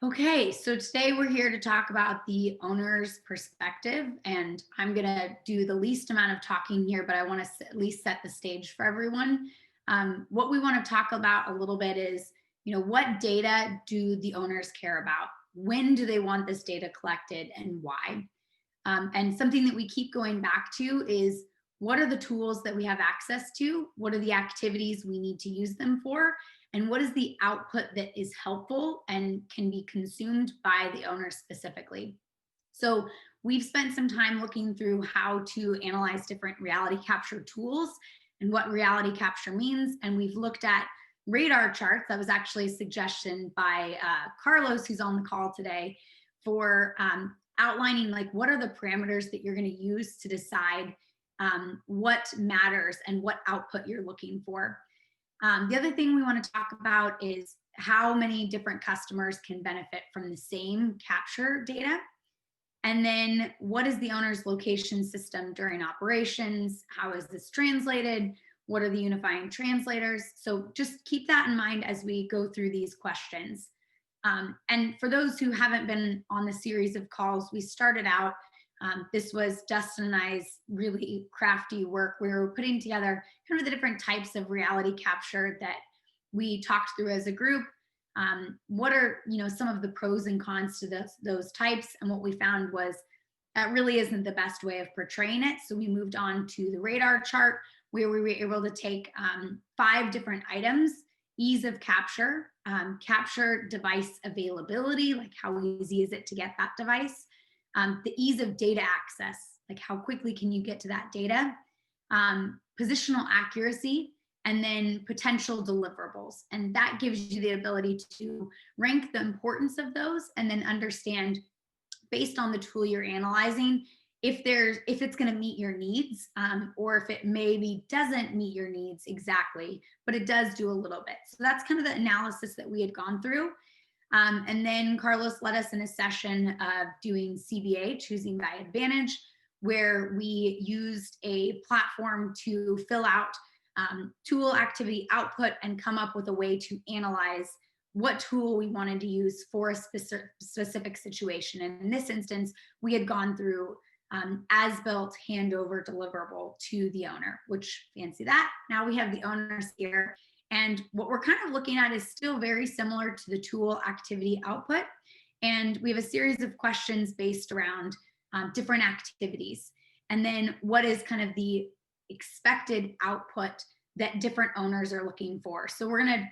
Okay, so today we're here to talk about the owner's perspective, and I'm going to do the least amount of talking here, but I want to at least set the stage for everyone. What we want to talk about a little bit is, what data do the owners care about? When do they want this data collected and why? And something that we keep going back to is, what are the tools that we have access to? What are the activities we need to use them for? And what is the output that is helpful and can be consumed by the owner specifically? So we've spent some time looking through how to analyze different reality capture tools and what reality capture means. And we've looked at radar charts. That was actually a suggestion by Carlos, who's on the call today, for outlining like what are the parameters that you're going to use to decide what matters and what output you're looking for. The other thing we want to talk about is how many different customers can benefit from the same capture data. And then what is the owner's location system during operations? How is this translated? What are the unifying translators? So just keep that in mind as we go through these questions. And for those who haven't been on the series of calls, we started out, this was Dustin and I's really crafty work. We were putting together kind of the different types of reality capture that we talked through as a group. What are some of the pros and cons to those types? And what we found was that really isn't the best way of portraying it. So we moved on to the radar chart, where we were able to take 5 different items: ease of capture, capture device availability, like how easy is it to get that device, the ease of data access, like how quickly can you get to that data, positional accuracy, and then potential deliverables. And that gives you the ability to rank the importance of those and then understand, based on the tool you're analyzing, if it's going to meet your needs, or if it maybe doesn't meet your needs exactly, but it does do a little bit. So that's kind of the analysis that we had gone through. And then Carlos led us in a session of doing CBA, choosing by advantage, where we used a platform to fill out tool activity output and come up with a way to analyze what tool we wanted to use for a specific situation. And in this instance, we had gone through as-built handover deliverable to the owner, which, fancy that. Now we have the owners here. And what we're kind of looking at is still very similar to the tool activity output. And we have a series of questions based around different activities. And then what is kind of the expected output that different owners are looking for. So we're going to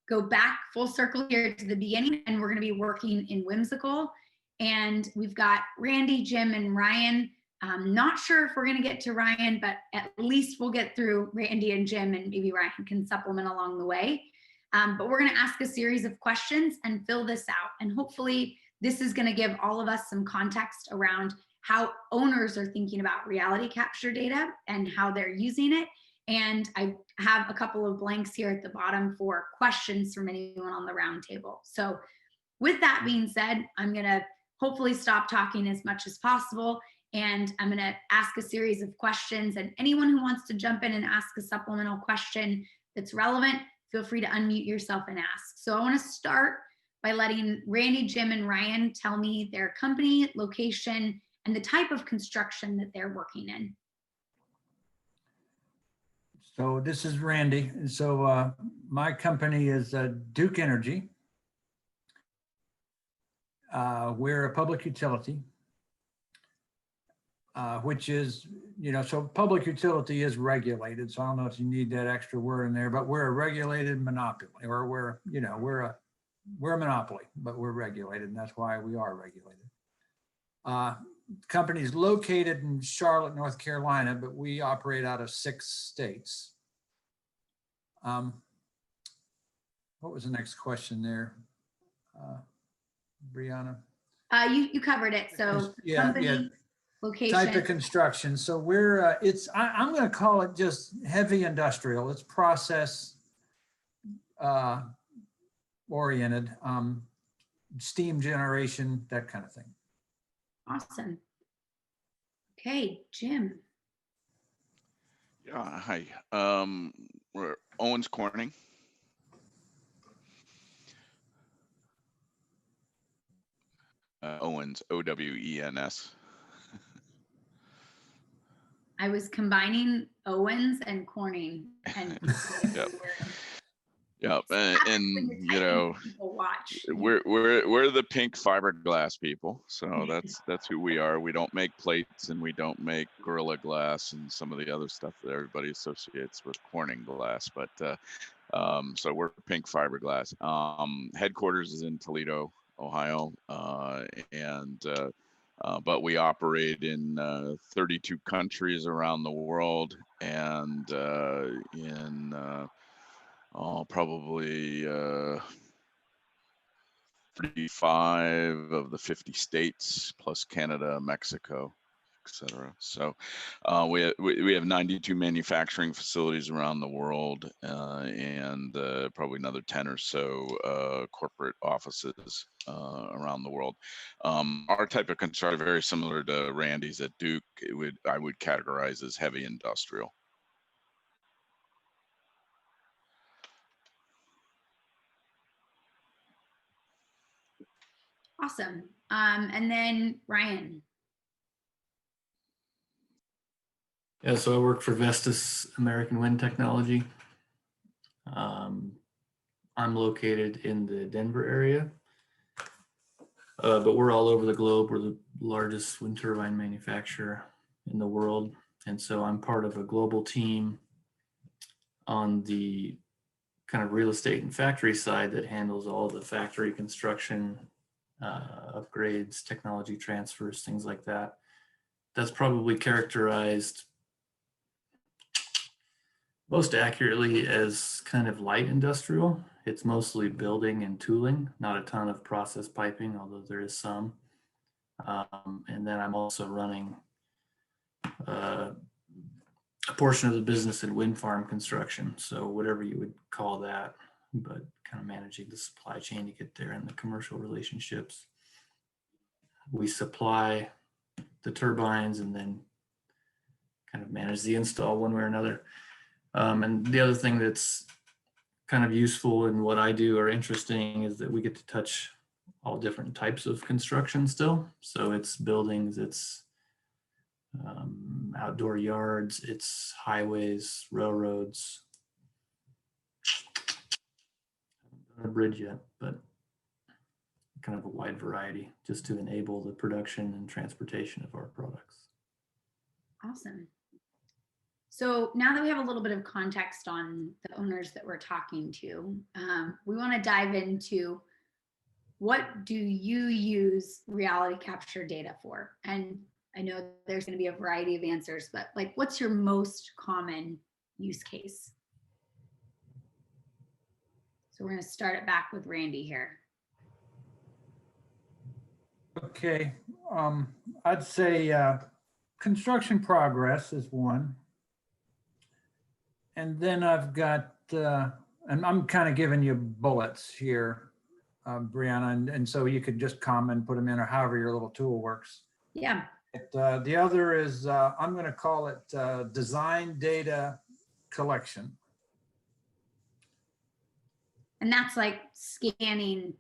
go back full circle here to the beginning, and we're going to be working in Whimsical. And we've got Randy, Jim, and Ryan. Not sure if we're going to get to Ryan, but at least we'll get through Randy and Jim, and maybe Ryan can supplement along the way. But we're going to ask a series of questions and fill this out. And hopefully this is going to give all of us some context around how owners are thinking about reality capture data and how they're using it. And I have a couple of blanks here at the bottom for questions from anyone on the roundtable. So with that being said, I'm going to hopefully stop talking as much as possible. And I'm going to ask a series of questions, and anyone who wants to jump in and ask a supplemental question that's relevant, feel free to unmute yourself and ask. So I want to start by letting Randy, Jim, and Ryan tell me their company, location, and the type of construction that they're working in. So this is Randy. So my company is Duke Energy. We're a public utility. Which is, so public utility is regulated. So I don't know if you need that extra word in there, but we're a regulated monopoly, or we're a monopoly, but we're regulated, and that's why we are regulated. Company is located in Charlotte, North Carolina, but we operate out of 6 states. What was the next question there, Brianna? You covered it. So company, location, type of construction. So we're I'm going to call it just heavy industrial. It's process oriented, steam generation, that kind of thing. Awesome. Okay, Jim. Yeah, hi. We're Owens Corning. Owens, Owens. I was combining Owens and Corning and Yep. where Yep. happens when And you're typing, people watch. we're the pink fiberglass people. So that's who we are. We don't make plates and we don't make Gorilla Glass and some of the other stuff that everybody associates with Corning glass. But so we're pink fiberglass. Headquarters is in Toledo, Ohio, but we operate in 32 countries around the world, and in probably 35 of the 50 states, plus Canada, Mexico, etc. So we have 92 manufacturing facilities around the world, and probably another 10 or so corporate offices around the world. Our type of construction, very similar to Randy's at Duke, I would categorize as heavy industrial. Awesome. And then Ryan. Yeah, so I work for Vestas American Wind Technology. I'm located in the Denver area, but we're all over the globe. We're the largest wind turbine manufacturer in the world. And so I'm part of a global team on the kind of real estate and factory side that handles all the factory construction, upgrades, technology transfers, things like that. That's probably characterized most accurately as kind of light industrial. It's mostly building and tooling, not a ton of process piping, although there is some. And then I'm also running a portion of the business in wind farm construction. So whatever you would call that, but kind of managing the supply chain to get there and the commercial relationships. We supply the turbines and then kind of manage the install one way or another. And the other thing that's kind of useful in what I do or interesting is that we get to touch all different types of construction still. So it's buildings, it's outdoor yards, it's highways, railroads. Not a bridge yet, but kind of a wide variety just to enable the production and transportation of our products. Awesome. So now that we have a little bit of context on the owners that we're talking to, we want to dive into what do you use reality capture data for? And I know there's going to be a variety of answers, but like, what's your most common use case? So we're going to start it back with Randy here. Okay, I'd say construction progress is one. And then I've got, and I'm kind of giving you bullets here, Brianna, and so you could just comment, put them in, or however your little tool works. Yeah. But, the other is, I'm going to call it design data collection. And that's like scanning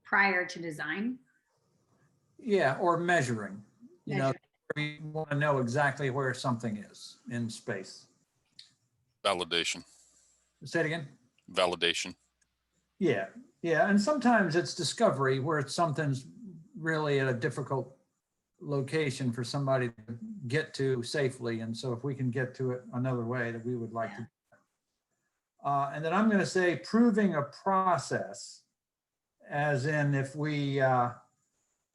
prior to design. Yeah, or measuring. You know, you want to know exactly where something is in space. Validation. Say it again. Validation. Yeah, yeah, and sometimes it's discovery where something's really at a difficult location for somebody to get to safely, and so if we can get to it another way, that we would like to. And then I'm going to say proving a process, as in if we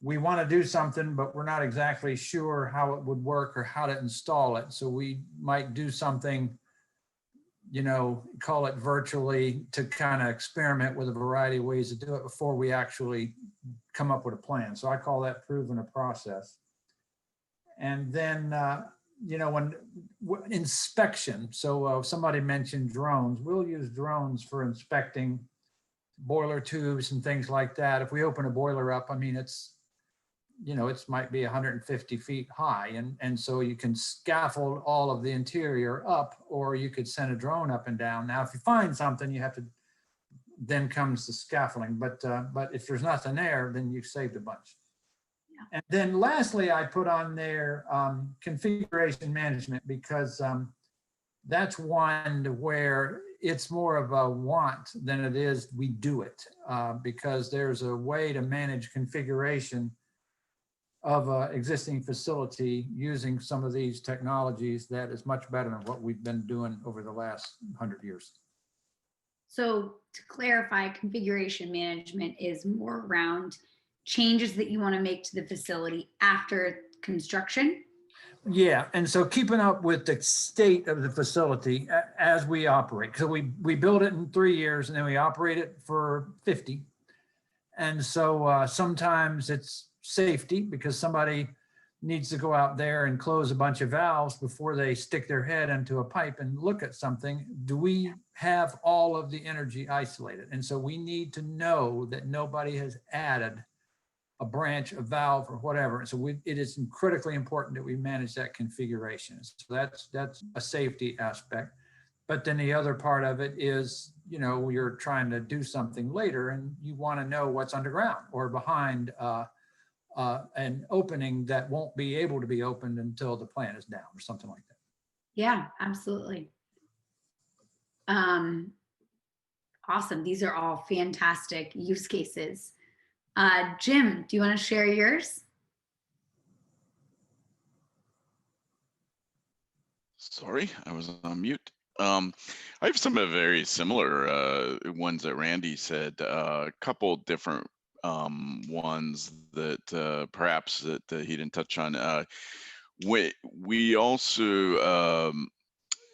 want to do something, but we're not exactly sure how it would work or how to install it, so we might do something, you know, call it virtually, to kind of experiment with a variety of ways to do it before we actually come up with a plan. So I call that proving a process. And then, you know, when inspection, so somebody mentioned drones, we'll use drones for inspecting boiler tubes and things like that. If we open a boiler up, I mean, it's, you know, it might be 150 feet high. And so you can scaffold all of the interior up, or you could send a drone up and down. Now, if you find something, you have to, then comes the scaffolding. But if there's nothing there, then you've saved a bunch. And then lastly, I put on there configuration management, because that's one where it's more of a want than it is we do it, because there's a way to manage configuration of an existing facility using some of these technologies that is much better than what we've been doing over the last 100 years. So to clarify, configuration management is more around changes that you want to make to the facility after construction. Yeah, and so keeping up with the state of the facility as we operate. So we build it in 3 years and then we operate it for 50. And so sometimes it's safety, because somebody needs to go out there and close a bunch of valves before they stick their head into a pipe and look at something. Do we have all of the energy isolated? And so we need to know that nobody has added a branch, a valve, or whatever. So it is critically important that we manage that configuration. So that's a safety aspect. But then the other part of it is, you're trying to do something later and you want to know what's underground or behind an opening that won't be able to be opened until the plant is down or something like that. Yeah, absolutely. Awesome. These are all fantastic use cases. Jim, do you want to share yours? Sorry, I was on mute. I have some of very similar ones that Randy said. A couple different ones that perhaps that he didn't touch on. We also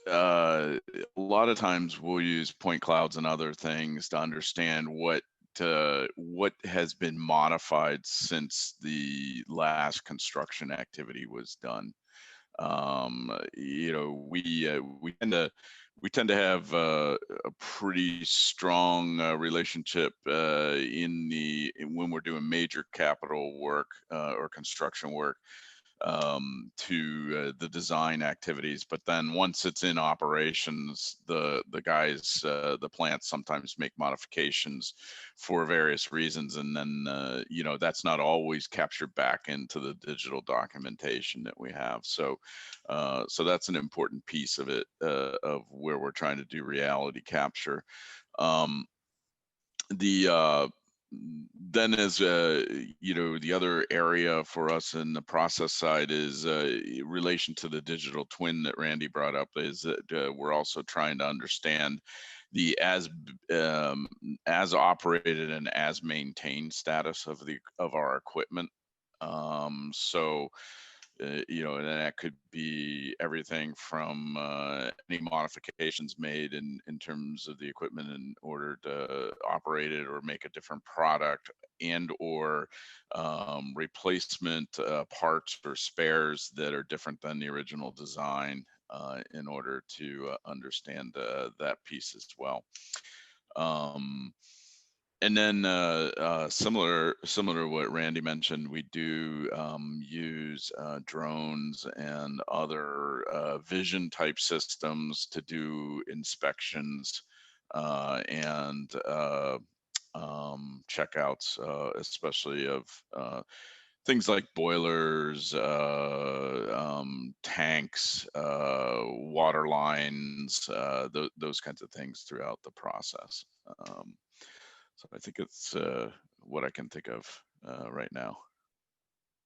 a lot of times we'll use point clouds and other things to understand what has been modified since the last construction activity was done. We tend to have a pretty strong relationship when we're doing major capital work or construction work to the design activities. But then once it's in operations, the guys, the plants sometimes make modifications for various reasons. And then, that's not always captured back into the digital documentation that we have. So that's an important piece of it, of where we're trying to do reality capture. Then as the other area for us in the process side is relation to the digital twin that Randy brought up, is that we're also trying to understand the as operated and as maintained status of our equipment. And that could be everything from any modifications made in terms of the equipment in order to operate it or make a different product, and or replacement parts or spares that are different than the original design, in order to understand that piece as well. And then similar to what Randy mentioned, we do use drones and other vision type systems to do inspections and checkouts, especially of things like boilers, tanks, water lines, those kinds of things throughout the process. So I think it's what I can think of right now.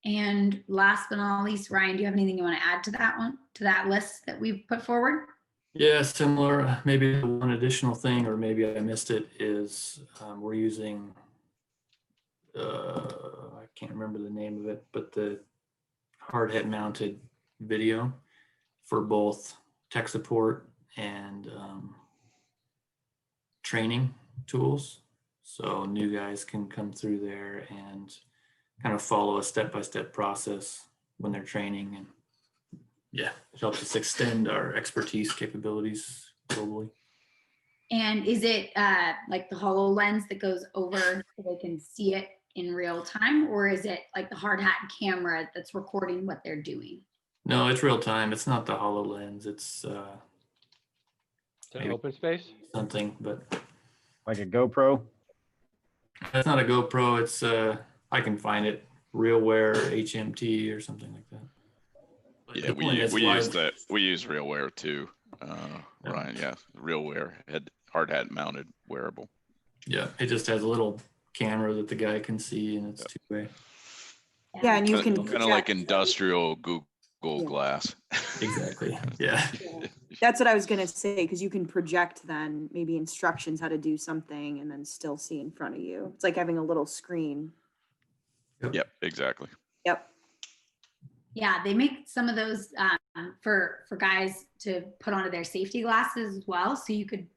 And last but not least, Ryan, do you have anything you want to add to that list that we've put forward? Yeah, similar. Maybe one additional thing, or maybe I missed it, is we're using, I can't remember the name of it, but the hard hat mounted video for both tech support and training tools. So new guys can come through there and kind of follow a step-by-step process when they're training. And yeah, it helps us extend our expertise capabilities globally. And is it like the HoloLens that goes over so they can see it in real time, or is it like the hard hat camera that's recording what they're doing? No, it's real time. It's not the HoloLens. It's an open space? Something, but Like a GoPro? it's not a GoPro. It's I can find it. RealWare, HMT, or something like that. But Yeah, the point is live- we use RealWare too. Ryan, yeah, RealWare hard hat mounted wearable. Yeah, it just has a little camera that the guy can see, and it's two-way. Yeah, and you can Kind of like project. industrial Google Yeah. Glass. Exactly. Yeah. That's what I was gonna say, because you can project then maybe instructions how to do something and then still see in front of you. It's like having a little screen. Yep, exactly. Yep. Yeah, they make some of those for guys to put onto their safety glasses as well. So you could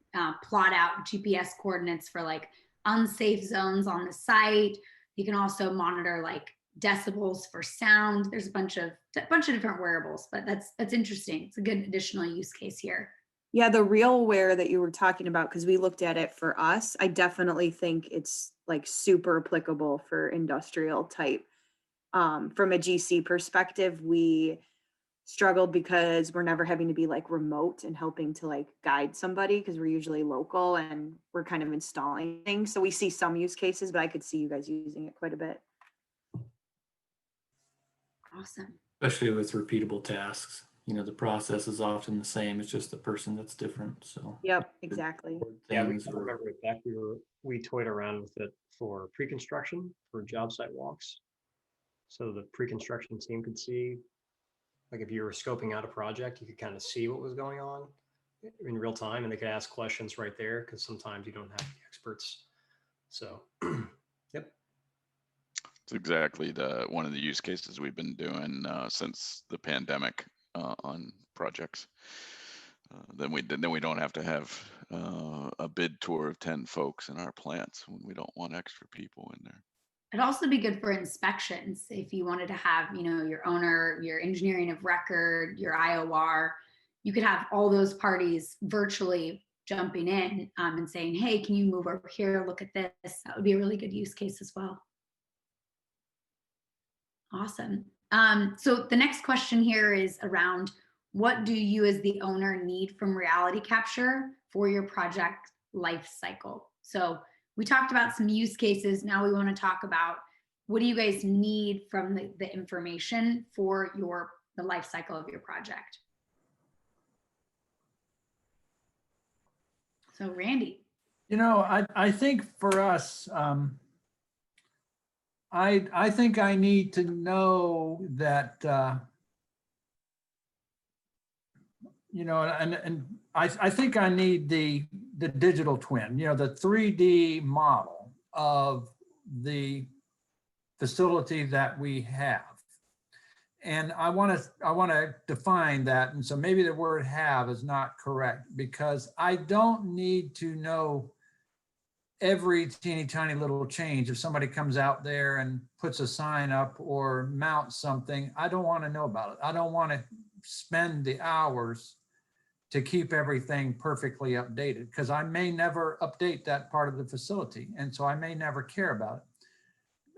plot out GPS coordinates for like unsafe zones on the site. You can also monitor like decibels for sound. There's a bunch of different wearables, but that's interesting. It's a good additional use case here. Yeah, the RealWare that you were talking about, because we looked at it for us, I definitely think it's like super applicable for industrial type. From a GC perspective, we struggled because we're never having to be like remote and helping to like guide somebody, because we're usually local and we're kind of installing things. So we see some use cases, but I could see you guys using it quite a bit. Awesome. Especially with repeatable tasks. You know, the process is often the same. It's just the person that's different. So Yep, exactly. Yeah, we things are- remember it back. We toyed around with it for pre-construction for job site walks. So the pre-construction team could see, like if you were scoping out a project, you could kind of see what was going on in real time, and they could ask questions right there, because sometimes you don't have the experts. So, yep. It's exactly one of the use cases we've been doing since the pandemic on projects. Then we don't have to have a bid tour of 10 folks in our plants when we don't want extra people in there. It'd also be good for inspections if you wanted to have, your owner, your engineering of record, your IOR. You could have all those parties virtually jumping in and saying, hey, can you move over here? Look at this. That would be a really good use case as well. Awesome. So the next question here is around, what do you as the owner need from reality capture for your project life cycle? So we talked about some use cases. Now we want to talk about, what do you guys need from the information for the life cycle of your project? So Randy. I think for us, I think I need to know that, and I think I need the digital twin, the 3D model of the facility that we have. And I want to define that. And so maybe the word have is not correct, because I don't need to know every teeny tiny little change. If somebody comes out there and puts a sign up or mounts something, I don't want to know about it. I don't want to spend the hours to keep everything perfectly updated, because I may never update that part of the facility. And so I may never care about it.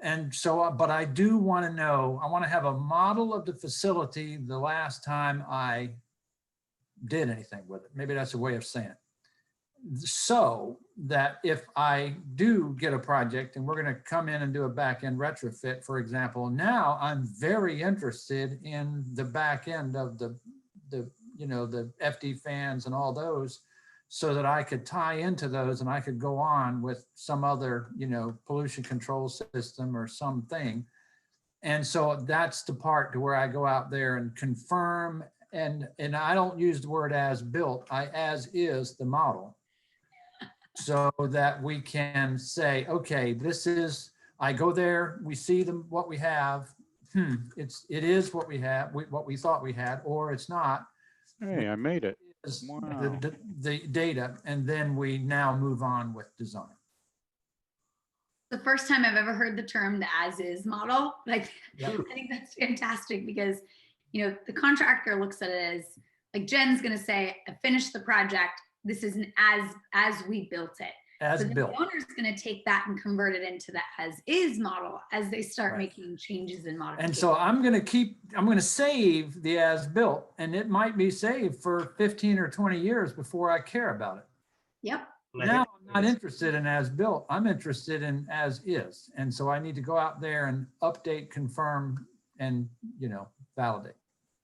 And so, but I do want to know, I want to have a model of the facility the last time I did anything with it. Maybe that's a way of saying it. So that if I do get a project and we're going to come in and do a back end retrofit, for example, now I'm very interested in the back end of the FD fans and all those, so that I could tie into those and I could go on with some other, pollution control system or something. And so that's the part to where I go out there and confirm, and I don't use the word as built, I as is the model, so that we can say, okay, this is, I go there, we see what we have. It is what we have, what we thought we had, or it's not. Hey, I made it. Wow. The data, and then we now move on with design. The first time I've ever heard the term the as-is model. Like, Yep. I think that's fantastic, because the contractor looks at it as, like Jen's going to say, I finished the project. This is an as we built it. As So built. the owner's going to take that and convert it into the as-is model as they start Right. making changes and modifications. And so I'm going to save the as built, and it might be saved for 15 or 20 years before I care about it. Yep. And I Now think I'm not interested in as built. I'm interested in as is. And so I need to go out there and update, confirm, and, validate.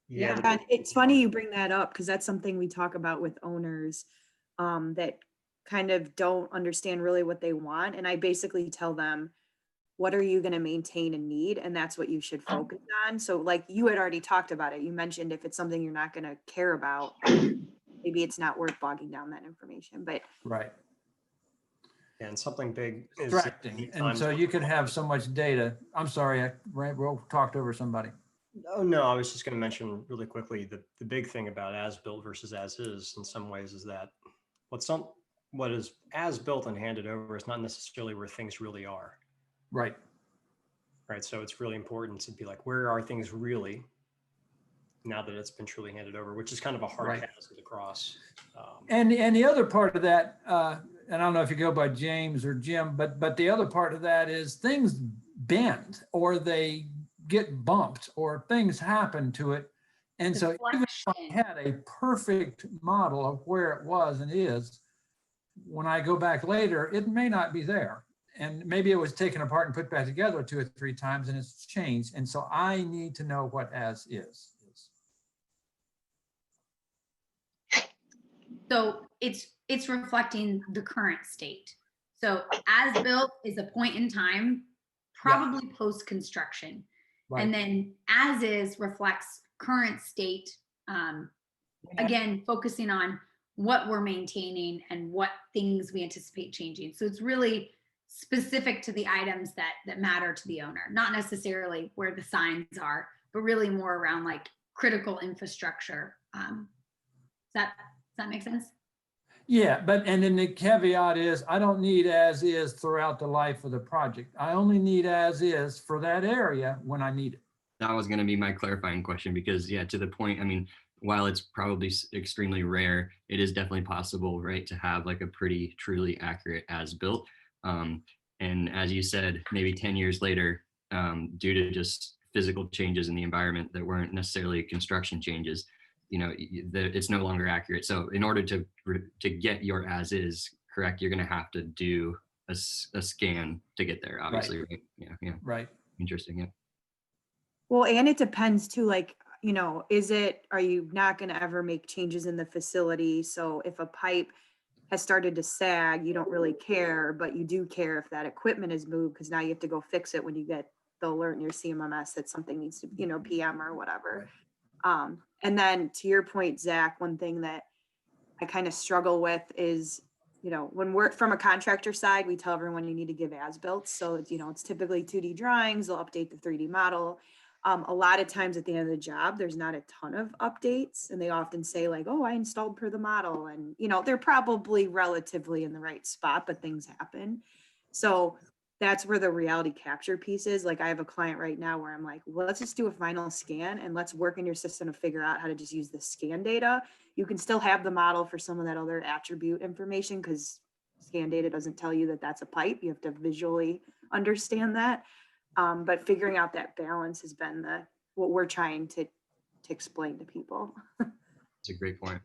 yeah, Yeah, it's funny you bring that up because that's something we talk about with owners that kind of don't understand really what they want. And I basically tell them, what are you going to maintain and need? And that's what you should focus on. So like you had already talked about it. You mentioned if it's something you're not going to care about, maybe it's not worth bogging down that information. But Right. and something big is Distracting. And so you can have so much data. I'm sorry, I talked over somebody. Oh, no, I was just going to mention really quickly the big thing about as built versus as is in some ways is that what is as built and handed over is not necessarily where things really are. Right. Right. So it's really important to be like, where are things really now that it's been truly handed over, which is kind of a hard Right. task to cross. And the other part of that, and I don't know if you go by James or Jim, but the other part of that is things bend or they get bumped or things happen to it. And so even if I had a perfect model of where it was and is, when I go back later, it may not be there. And maybe it was taken apart and put back together 2 or 3 times and it's changed. And so I need to know what as is. So it's reflecting the current state. So as built is a point in time, probably post construction. Right. And then as is reflects current state. Again, focusing on what we're maintaining and what things we anticipate changing. So it's really specific to the items that matter to the owner, not necessarily where the signs are, but really more around like critical infrastructure. Does that make sense? Yeah, and then the caveat is I don't need as is throughout the life of the project. I only need as is for that area when I need it. That was going to be my clarifying question because, yeah, to the point, I mean, while it's probably extremely rare, it is definitely possible, right, to have like a pretty truly accurate as built. And as you said, maybe 10 years later, due to just physical changes in the environment that weren't necessarily construction changes, it's no longer accurate. So in order to get your as is correct, you're going to have to do a scan to get there, obviously, right? Yeah. Right. Interesting, yeah. well, and it depends too, like, are you not going to ever make changes in the facility? So if a pipe has started to sag, you don't really care, but you do care if that equipment is moved because now you have to go fix it when you get the alert in your CMMS that something needs to, PM or whatever. And then to your point, Zach, one thing that I kind of struggle with is, when we're from a contractor side, we tell everyone you need to give as-built. So, it's typically 2D drawings, they'll update the 3D model. A lot of times at the end of the job, there's not a ton of updates and they often say like, oh, I installed per the model. And, they're probably relatively in the right spot, but things happen. So that's where the reality capture piece is. Like I have a client right now where I'm like, well, let's just do a final scan and let's work in your system to figure out how to just use the scan data. You can still have the model for some of that other attribute information because scan data doesn't tell you that that's a pipe. You have to visually understand that. But figuring out that balance has been what we're trying to explain to people. That's a great point.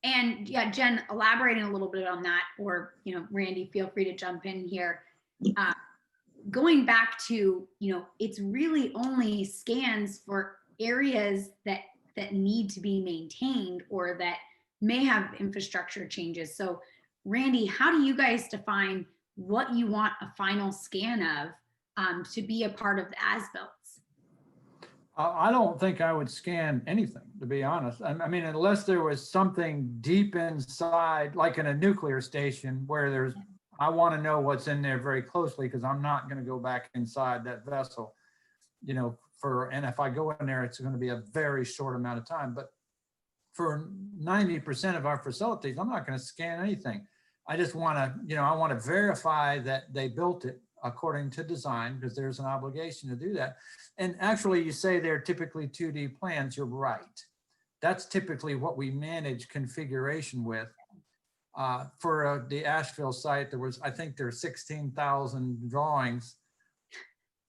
And yeah, Jen, elaborating a little bit on that, or, Randy, feel free to jump in here. Going back to, it's really only scans for areas that need to be maintained or that may have infrastructure changes. So Randy, how do you guys define what you want a final scan of to be a part of the as-builts? I don't think I would scan anything, to be honest. I mean, unless there was something deep inside, like in a nuclear station where I want to know what's in there very closely because I'm not going to go back inside that vessel, and if I go in there, it's going to be a very short amount of time. But for 90% of our facilities, I'm not going to scan anything. I just want to, I want to verify that they built it according to design because there's an obligation to do that. And actually you say they're typically 2D plans, you're right. That's typically what we manage configuration with. For the Asheville site, I think there's 16,000 drawings,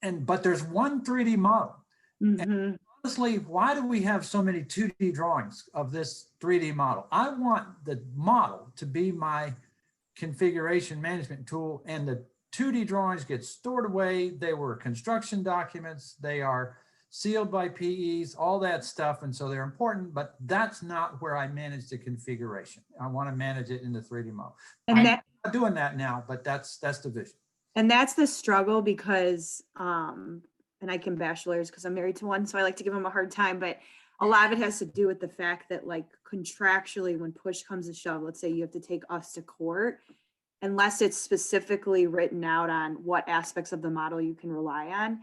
but there's one 3D model. Mm-hmm. And honestly, why do we have so many 2D drawings of this 3D model? I want the model to be my configuration management tool, and the 2D drawings get stored away. They were construction documents. They are sealed by PEs, all that stuff. And so they're important, but that's not where I manage the configuration. I want to manage it in the 3D model. And I'm that, not doing that now, but that's the vision. and that's the struggle because, and I can bash lawyers because I'm married to one, so I like to give them a hard time, but a lot of it has to do with the fact that like contractually, when push comes to shove, let's say you have to take us to court, unless it's specifically written out on what aspects of the model you can rely on,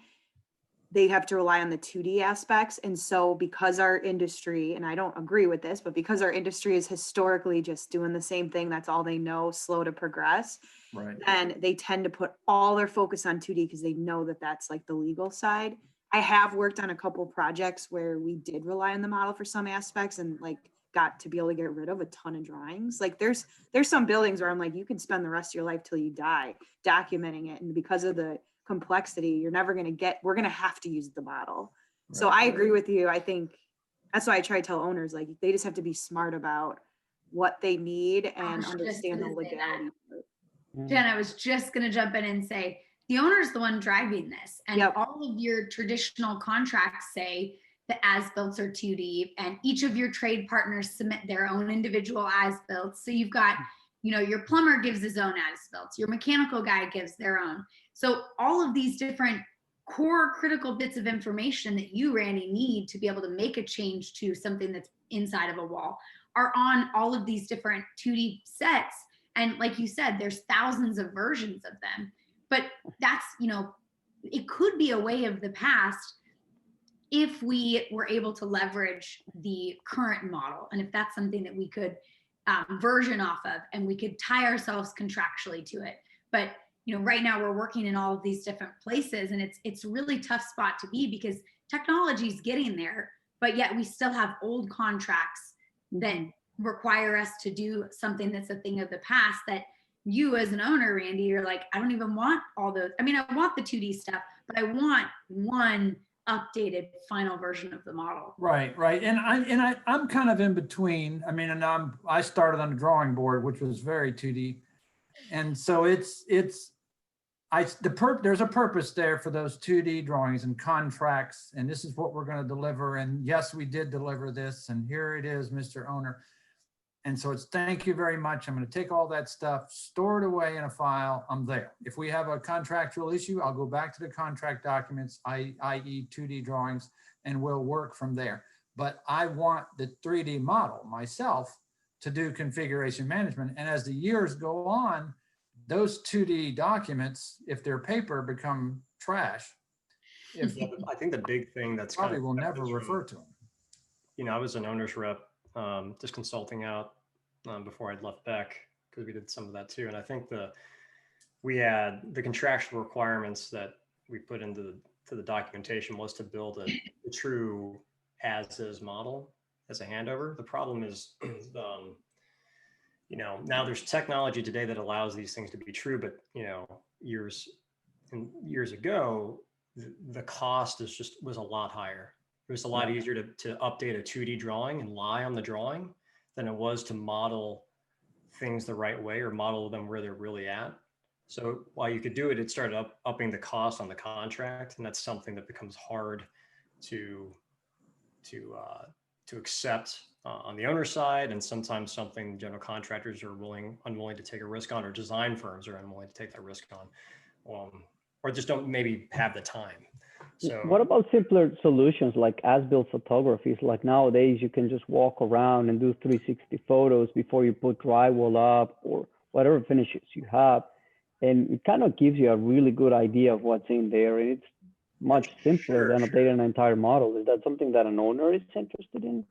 they have to rely on the 2D aspects. And so because our industry, and I don't agree with this, but because our industry is historically just doing the same thing, that's all they know, slow to progress, Right. and they tend to put all their focus on 2D because they know that that's like the legal side. I have worked on a couple projects where we did rely on the model for some aspects and like got to be able to get rid of a ton of drawings. Like there's some buildings where I'm like, you can spend the rest of your life till you die documenting it. And because of the complexity, you're never going to get, we're going to have to use the model. So I agree with you. I think that's why I try to tell owners, like they just have to be smart about what they need and understand the legality. Jen, I was just going to jump in and say, the owner's the one driving this. And all of your traditional contracts say the as-builts are 2D, and each of your trade partners submit their own individual as-builts. So you've got, you know, your plumber gives his own as-builts, your mechanical guy gives their own. So all of these different core critical bits of information that you, Randy, need to be able to make a change to something that's inside of a wall are on all of these different 2D sets. And like you said, there's thousands of versions of them. But that's, you know, it could be a way of the past if we were able to leverage the current model. And if that's something that we could version off of, and we could tie ourselves contractually to it. But, you know, right now we're working in all of these different places, and it's a really tough spot to be because technology is getting there, but yet we still have old contracts that require us to do something that's a thing of the past that you as an owner, Randy, you're like, I don't even want all those. I mean, I want the 2D stuff, but I want one updated final version of the model. Right. And I'm kind of in between. I mean, and I started on the drawing board, which was very 2D. And so there's a purpose there for those 2D drawings and contracts. And this is what we're going to deliver. And yes, we did deliver this. And here it is, Mr. Owner. And so it's thank you very much. I'm going to take all that stuff, store it away in a file. I'm there. If we have a contractual issue, I'll go back to the contract documents, i.e. 2D drawings, and we'll work from there. But I want the 3D model myself to do configuration management. And as the years go on, those 2D documents, if they're paper, become trash. I think the big thing that's probably will never refer to them. You know, I was an owner's rep, just consulting out before I'd left Beck, because we did some of that too. And I think we had the contractual requirements that we put into the documentation was to build a true as-is model as a handover. The problem is, you know, now there's technology today that allows these things to be true, but you know, years ago, the cost was a lot higher. It was a lot easier to update a 2D drawing and lie on the drawing than it was to model things the right way or model them where they're really at. So while you could do it, it started upping the cost on the contract, and that's something that becomes hard to accept on the owner side, and sometimes something general contractors are unwilling to take a risk on, or design firms are unwilling to take that risk on, or just don't maybe have the time. So what about simpler solutions like as-built photographies? Like nowadays, you can just walk around and do 360 photos before you put drywall up or whatever finishes you have. And it kind of gives you a really good idea of what's in there. And it's much simpler than updating an entire model. Is that something that an owner is interested in?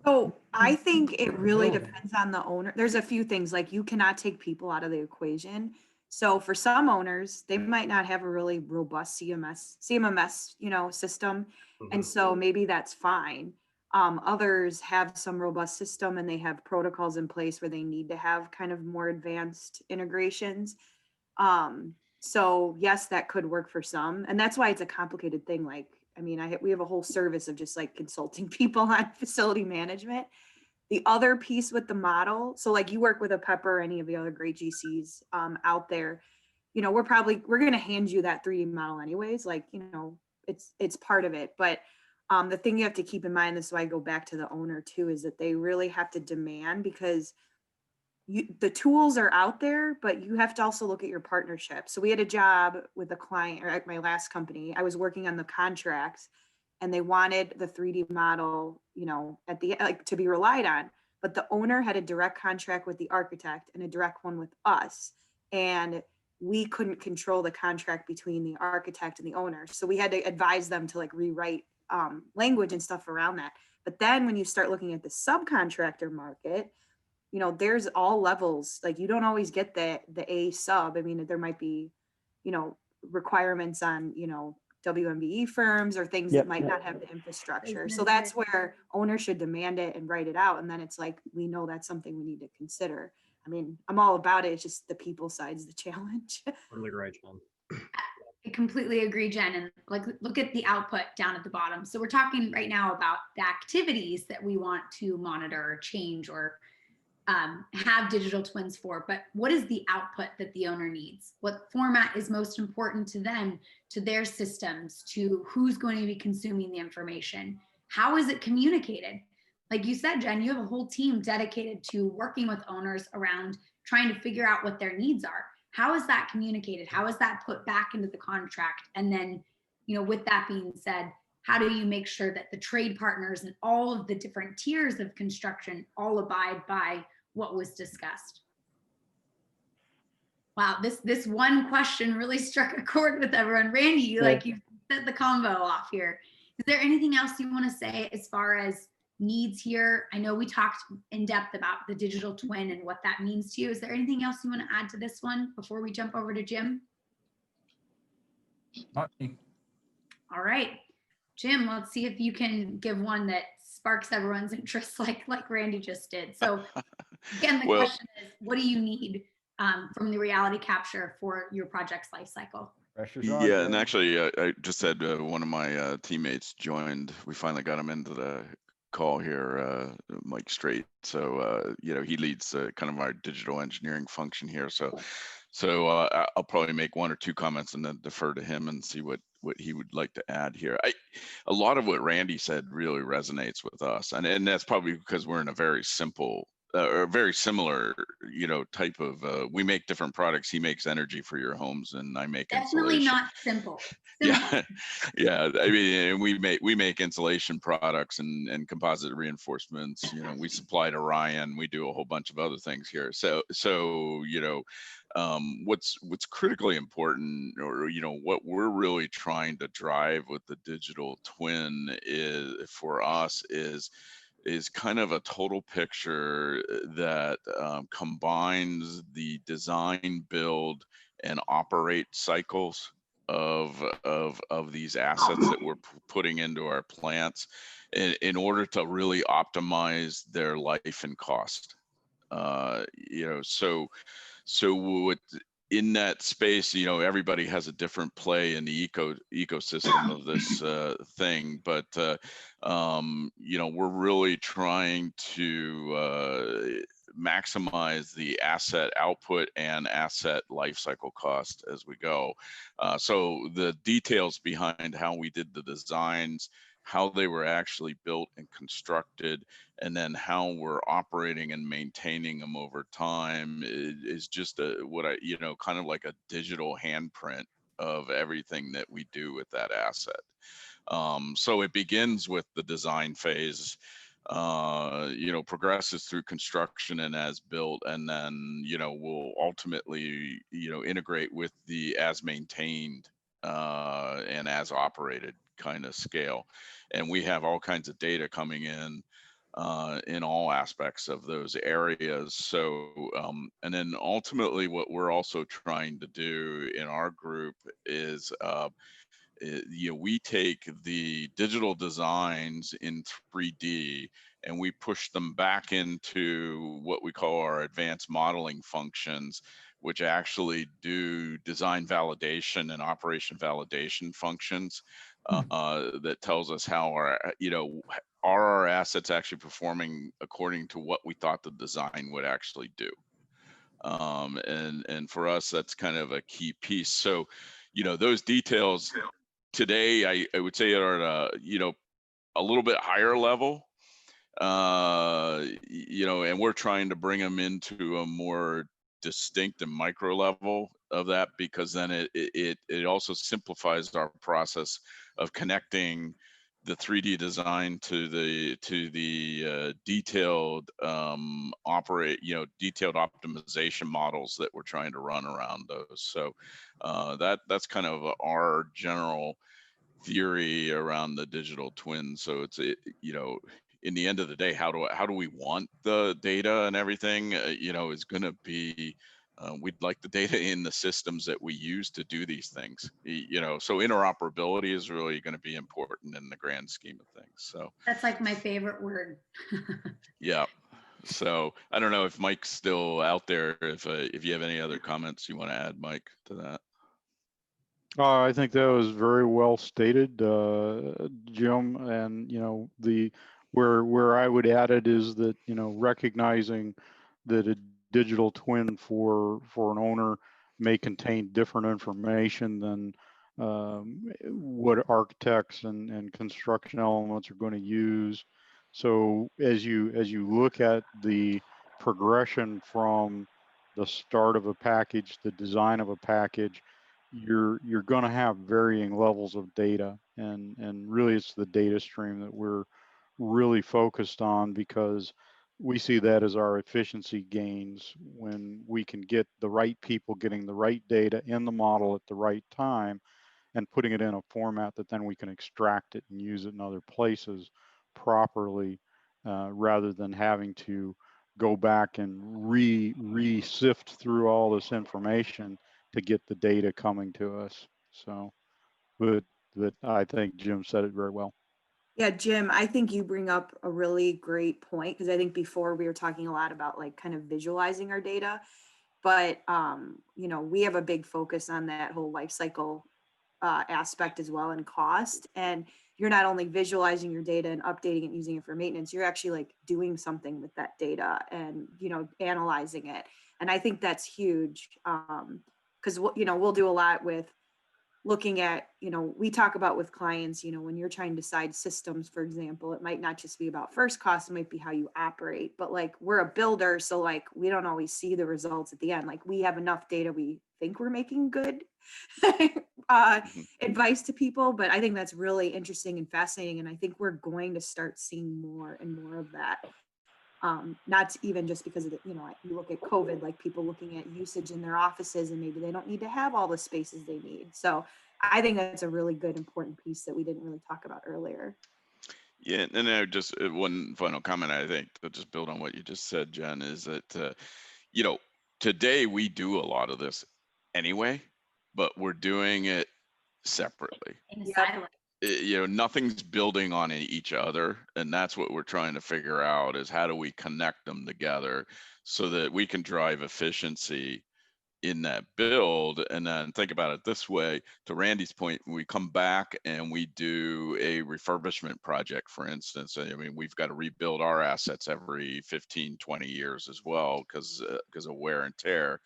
So I think it really depends on the owner. There's a few things, like you cannot take people out of the equation. So for some owners, they might not have a really robust CMMS, you know, system. And so maybe that's fine. Others have some robust system and they have protocols in place where they need to have kind of more advanced integrations. So yes, that could work for some. And that's why it's a complicated thing. Like, I mean, we have a whole service of just like consulting people on facility management. The other piece with the model, so like you work with a Pepper or any of the other great GCs out there, you know, we're going to hand you that 3D model anyways, like, you know, it's part of it. But the thing you have to keep in mind, this is why I go back to the owner too, is that they really have to demand, because the tools are out there, but you have to also look at your partnership. So we had a job with a client, or at my last company, I was working on the contracts, and they wanted the 3D model, you know, at the like to be relied on. But the owner had a direct contract with the architect and a direct one with us. And we couldn't control the contract between the architect and the owner. So we had to advise them to like rewrite language and stuff around that. But then when you start looking at the subcontractor market, you know, there's all levels. Like you don't always get the A sub. I mean, there might be, you know, requirements on, you know, WMBE firms or things that might not have the infrastructure. So that's where owners should demand it and write it out. And then it's like, we know that's something we need to consider. I mean, I'm all about it. It's just the people side's the challenge. Totally right, Jen. I completely agree, Jen. And like, look at the output down at the bottom. So we're talking right now about the activities that we want to monitor or change or have digital twins for, but what is the output that the owner needs? What format is most important to them, to their systems, to who's going to be consuming the information? How is it communicated? Like you said, Jen, you have a whole team dedicated to working with owners around trying to figure out what their needs are. How is that communicated? How is that put back into the contract? And then, you know, with that being said, how do you make sure that the trade partners and all of the different tiers of construction all abide by what was discussed? Wow, this one question really struck a chord with everyone. Randy, you set the combo off here. Is there anything else you want to say as far as needs here? I know we talked in depth about the digital twin and what that means to you. Is there anything else you want to add to this one before we jump over to Jim? Not me. All right, Jim, let's see if you can give one that sparks everyone's interest like Randy just did. So again, the question is, what do you need from the reality capture for your project's life cycle? Pressure's on, Yeah, Jim. and actually, I just had one of my teammates joined. We finally got him into the call here, Mike Straight. So, you know, he leads kind of our digital engineering function here. So I'll probably make one or two comments and then defer to him and see what he would like to add here. A lot of what Randy said really resonates with us, and that's probably because we're in a very simple or very similar, you know, type of. We make different products. He makes energy for your homes, and I make Definitely insulation. not simple. Yeah, yeah. I mean, we make insulation products and composite reinforcements. You know, we supply to Ryan. We do a whole bunch of other things here. So you know, what's critically important, or you know, what we're really trying to drive with the digital twin is for us is kind of a total picture that combines the design, build, and operate cycles of these assets that we're putting into our plants in order to really optimize their life and cost. You know, so what in that space, you know, everybody has a different play in the ecosystem of this thing, but you know, we're really trying to maximize the asset output and asset lifecycle cost as we go. So the details behind how we did the designs, how they were actually built and constructed, and then how we're operating and maintaining them over time is just what I, you know, kind of like a digital handprint of everything that we do with that asset. So it begins with the design phase, you know, progresses through construction and as built, and then, you know, we'll ultimately, you know, integrate with the as maintained and as operated kind of scale. And we have all kinds of data coming in all aspects of those areas. So, and then ultimately what we're also trying to do in our group is, you know, we take the digital designs in 3D and we push them back into what we call our advanced modeling functions, which actually do design validation and operation validation functions that tells us how our, are our assets actually performing according to what we thought the design would actually do. And for us, that's kind of a key piece. So, those details today, I would say are at a little bit higher level, and we're trying to bring them into a more distinct and micro level of that, because then it also simplifies our process of connecting the 3D design to the detailed detailed optimization models that we're trying to run around those. So that's kind of our general theory around the digital twin. So it's in the end of the day, how do we want the data and everything? Is going to be we'd like the data in the systems that we use to do these things. So interoperability is really going to be important in the grand scheme of things. So that's like my favorite word. Yeah. So I don't know if Mike's still out there. If you have any other comments you want to add, Mike, to that. I think that was very well stated, Jim. And where I would add it is that recognizing that a digital twin for an owner may contain different information than what architects and construction elements are going to use. So as you look at the progression from the start of a package, the design of a package, you're going to have varying levels of data, and really it's the data stream that we're really focused on, because we see that as our efficiency gains when we can get the right people getting the right data in the model at the right time and putting it in a format that then we can extract it and use it in other places properly, rather than having to go back and re-sift through all this information to get the data coming to us. So, but I think Jim said it very well. Yeah, Jim, I think you bring up a really great point, because I think before we were talking a lot about like kind of visualizing our data, but we have a big focus on that whole life cycle aspect as well, and cost. And you're not only visualizing your data and updating it using it for maintenance, you're actually like doing something with that data and analyzing it. And I think that's huge, because we'll do a lot with looking at, we talk about with clients, when you're trying to decide systems, for example, it might not just be about first cost, it might be how you operate. But like, we're a builder, so like we don't always see the results at the end. Like, we have enough data, we think we're making good advice to people, but I think that's really interesting and fascinating. And I think we're going to start seeing more and more of that. Not even just because of the, you look at COVID, like people looking at usage in their offices, and maybe they don't need to have all the spaces they need. So I think that's a really good, important piece that we didn't really talk about earlier. Yeah, and then just one final comment, I think, to just build on what you just said, Jen, is that, today we do a lot of this anyway, but we're doing it separately. In a silo. Nothing's building on each other, and that's what we're trying to figure out, is how do we connect them together so that we can drive efficiency in that build. And then think about it this way, to Randy's point, when we come back and we do a refurbishment project, for instance, we've got to rebuild our assets every 15, 20 years as well, because of wear and tear.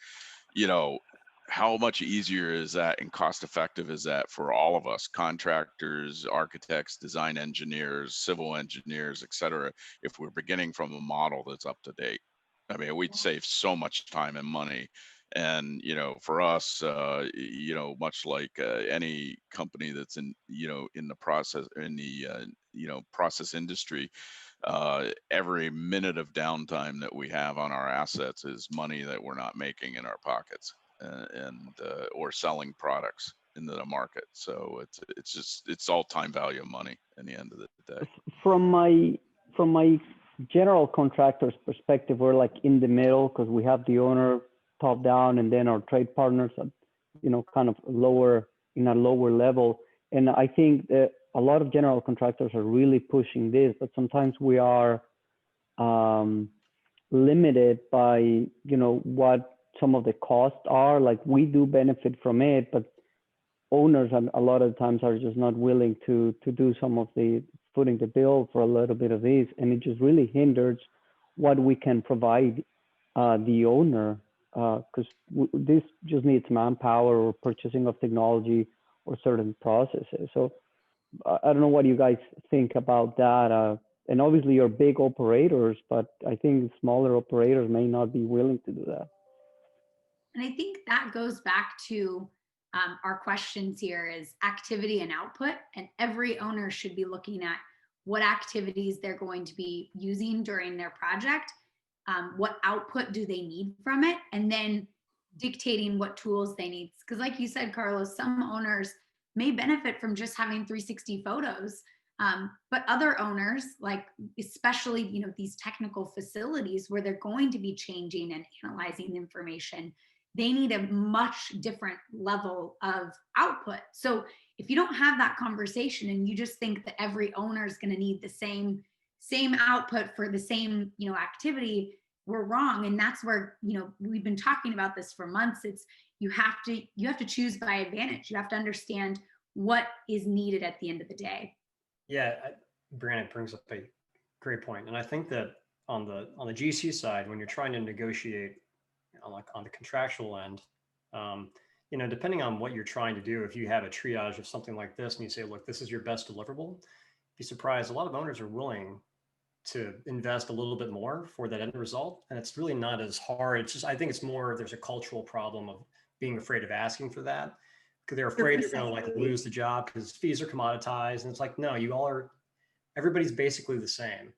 How much easier is that and cost effective is that for all of us, contractors, architects, design engineers, civil engineers, et cetera, if we're beginning from a model that's up to date? We'd save so much time and money. And, for us, much like any company that's in the process, process industry, every minute of downtime that we have on our assets is money that we're not making in our pockets. Or selling products into the market. So it's all time value of money in the end of the day. From my general contractor's perspective, we're like in the middle, because we have the owner top down, and then our trade partners at, kind of in a lower level. And I think that a lot of general contractors are really pushing this, but sometimes we are limited by what some of the costs are. Like we do benefit from it, but owners and a lot of times are just not willing to do some of the footing the bill for a little bit of this, and it just really hinders what we can provide the owner, because this just needs manpower or purchasing of technology or certain processes. So I don't know what you guys think about that. And obviously you're big operators, but I think smaller operators may not be willing to do that. And I think that goes back to our questions here is activity and output. And every owner should be looking at what activities they're going to be using during their project, what output do they need from it, and then dictating what tools they need. Because like you said, Carlos, some owners may benefit from just having 360 photos. But other owners, like especially, you know, these technical facilities where they're going to be changing and analyzing information, they need a much different level of output. So if you don't have that conversation and you just think that every owner is going to need the same output for the same, you know, activity, we're wrong. And that's where, you know, we've been talking about this for months. It's you have to choose by advantage. You have to understand what is needed at the end of the day. Yeah, Brianna brings up a great point, and I think that on the GC side, when you're trying to negotiate on the contractual end, you know, depending on what you're trying to do, if you have a triage of something like this and you say, look, this is your best deliverable, be surprised. A lot of owners are willing to invest a little bit more for that end result, and it's really not as hard. It's just I think it's more there's a cultural problem of being afraid of asking for that. Because they're afraid they're going to like lose the job because fees are commoditized. And it's like, no, everybody's basically the same.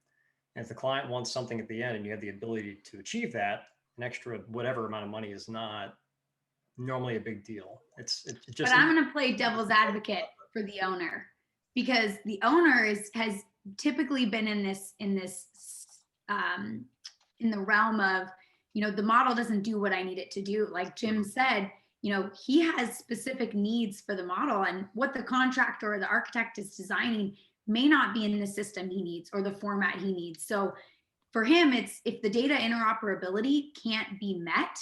And if the client wants something at the end and you have the ability to achieve that, an extra whatever amount of money is not normally a big deal. It's just. But I'm going to play devil's advocate for the owner, because the owner has typically been in the realm of, you know, the model doesn't do what I need it to do. Like Jim said, you know, he has specific needs for the model, and what the contractor or the architect is designing may not be in the system he needs or the format he needs. So for him, it's if the data interoperability can't be met,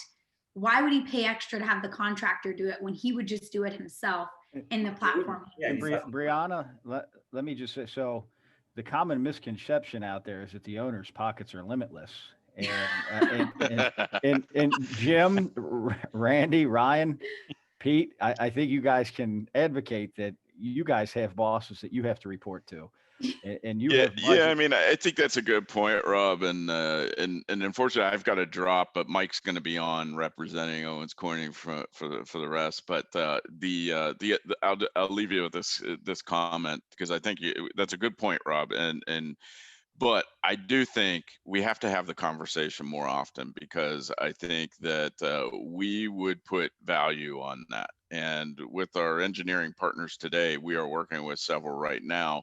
why would he pay extra to have the contractor do it when he would just do it himself in the platform? Yeah, Brianna, let me just say, so the common misconception out there is that the owner's pockets are limitless. And Jim, Randy, Ryan, Pete, I think you guys can advocate that you guys have bosses that you have to report to, and you have budget. Yeah. I mean, I think that's a good point, Rob. And unfortunately, I've got to drop, but Mike's going to be on representing Owens Corning for the rest. But I'll leave you with this comment, because I think that's a good point, Rob. But I do think we have to have the conversation more often, because I think that we would put value on that. And with our engineering partners today, we are working with several right now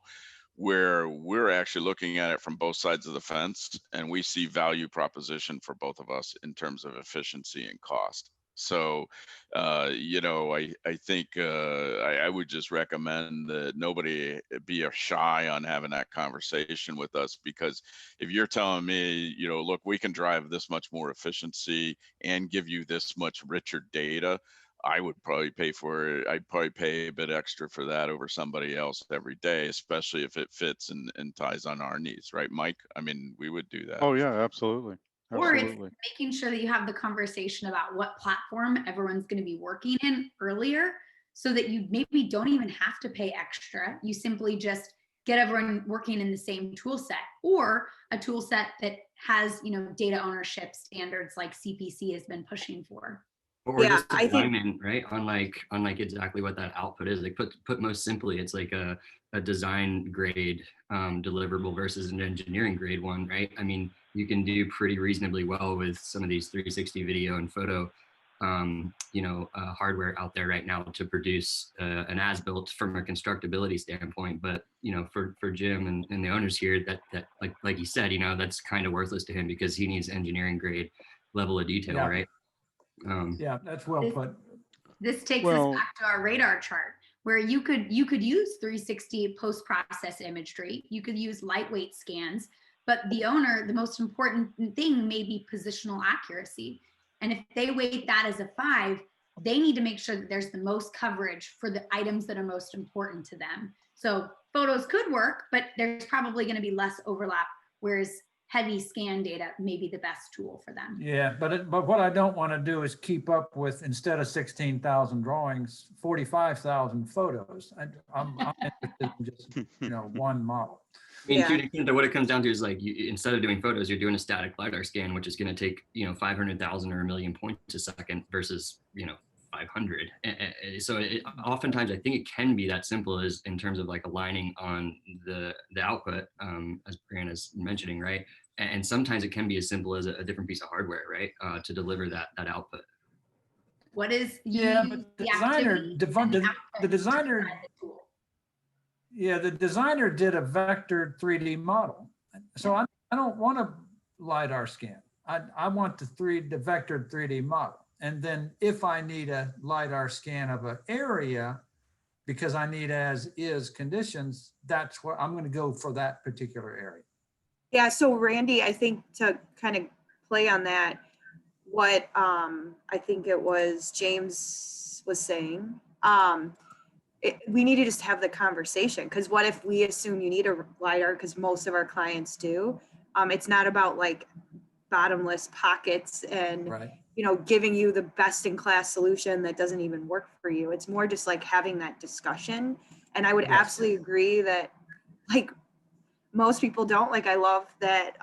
where we're actually looking at it from both sides of the fence, and we see value proposition for both of us in terms of efficiency and cost. So, you know, I think I would just recommend that nobody be shy on having that conversation with us, because if you're telling me, you know, look, we can drive this much more efficiency and give you this much richer data, I would probably pay for it. I'd probably pay a bit extra for that over somebody else every day, especially if it fits and ties on our needs, right, Mike? I mean, we would do that. Oh yeah, absolutely. Or it's making sure that you have the conversation about what platform everyone's going to be working in earlier, so that you maybe don't even have to pay extra. You simply just get everyone working in the same tool set, or a tool set that has, you know, data ownership standards like CPC has been pushing for. Or just alignment, right? On like exactly what that output is. Like put most simply, it's like a design grade deliverable versus an engineering grade one, right? I mean, you can do pretty reasonably well with some of these 360 video and photo, hardware out there right now to produce an as-built from a constructability standpoint. But, you know, for Jim and the owners here, that like you said, you know, that's kind of worthless to him because he needs engineering grade level of detail, Yeah. right? Yeah, that's well put. This takes us back to our radar chart, where you could use 360 post-process imagery. You could use lightweight scans, but the owner, the most important thing may be positional accuracy. And if they weight that as a 5, they need to make sure that there's the most coverage for the items that are most important to them. So photos could work, but there's probably going to be less overlap, whereas heavy scan data may be the best tool for them. Yeah, but what I don't want to do is keep up with, instead of 16,000 drawings, 45,000 photos. I'm interested in just, one model. I mean, Yeah. to an extent, what it comes down to is like, instead of doing photos, you're doing a static LiDAR scan, which is going to take, 500,000 or a million points a second versus, 500. So oftentimes I think it can be that simple as in terms of like aligning on the output, as Brianna's mentioning, right? And sometimes it can be as simple as a different piece of hardware, right? To deliver that output. What is Yeah, but the designer, yeah, the designer did a vectored 3D model. So I don't want a LiDAR scan. I want the vectored 3D model. And then if I need a LiDAR scan of an area, because I need as is conditions, that's what I'm going to go for, that particular area. Yeah, so Randy, I think to kind of play on that, what I think it was James was saying, we need to just have the conversation, because what if we assume you need a LiDAR, because most of our clients do. It's not about like bottomless pockets and Right. Giving you the best in class solution that doesn't even work for you. It's more just like having that discussion. And I would Yes. absolutely agree that like most people don't. Like, I love that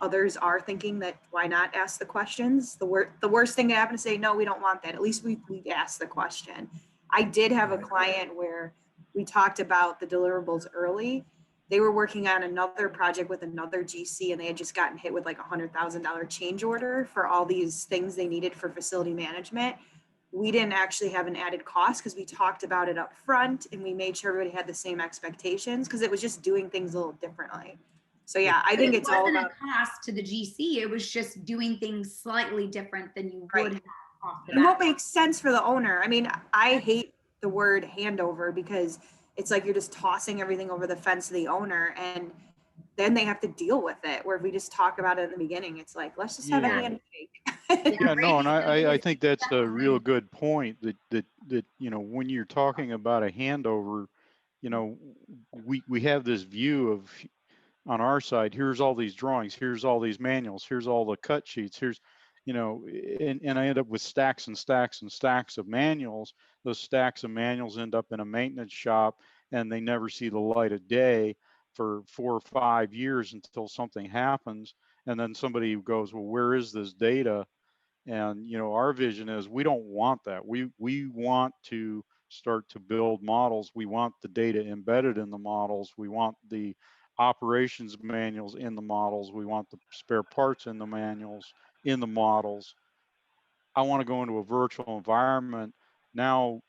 others are thinking that why not ask the questions. The worst thing to happen is say, no, we don't want that. At least we asked the question. I did have a client where we talked about the deliverables early. They were working on another project with another GC, and they had just gotten hit with like $100,000 change order for all these things they needed for facility management. We didn't actually have an added cost because we talked about it up front and we made sure everybody had the same expectations, because it was just doing things a little differently. So yeah, I think it's all about a cost to the GC. It was just doing things slightly different than you would have off the and what bat. makes sense for the owner. I mean, I hate the word handover because it's like you're just tossing everything over the fence to the owner, and then they have to deal with it. Where if we just talk about it in the beginning, it's like, let's just have a handshake. Yeah, no, and I think that's a real good point that when you're talking about a handover, we have this view of, on our side, here's all these drawings, here's all these manuals, here's all the cut sheets, here's, and I end up with stacks and stacks and stacks of manuals. Those stacks of manuals end up in a maintenance shop and they never see the light of day for 4 or 5 years until something happens. And then somebody goes, well, where is this data? And, our vision is we don't want that. We want to start to build models. We want the data embedded in the models. We want the operations manuals in the models. We want the spare parts in the manuals, in the models. I want to go into a virtual environment. Now,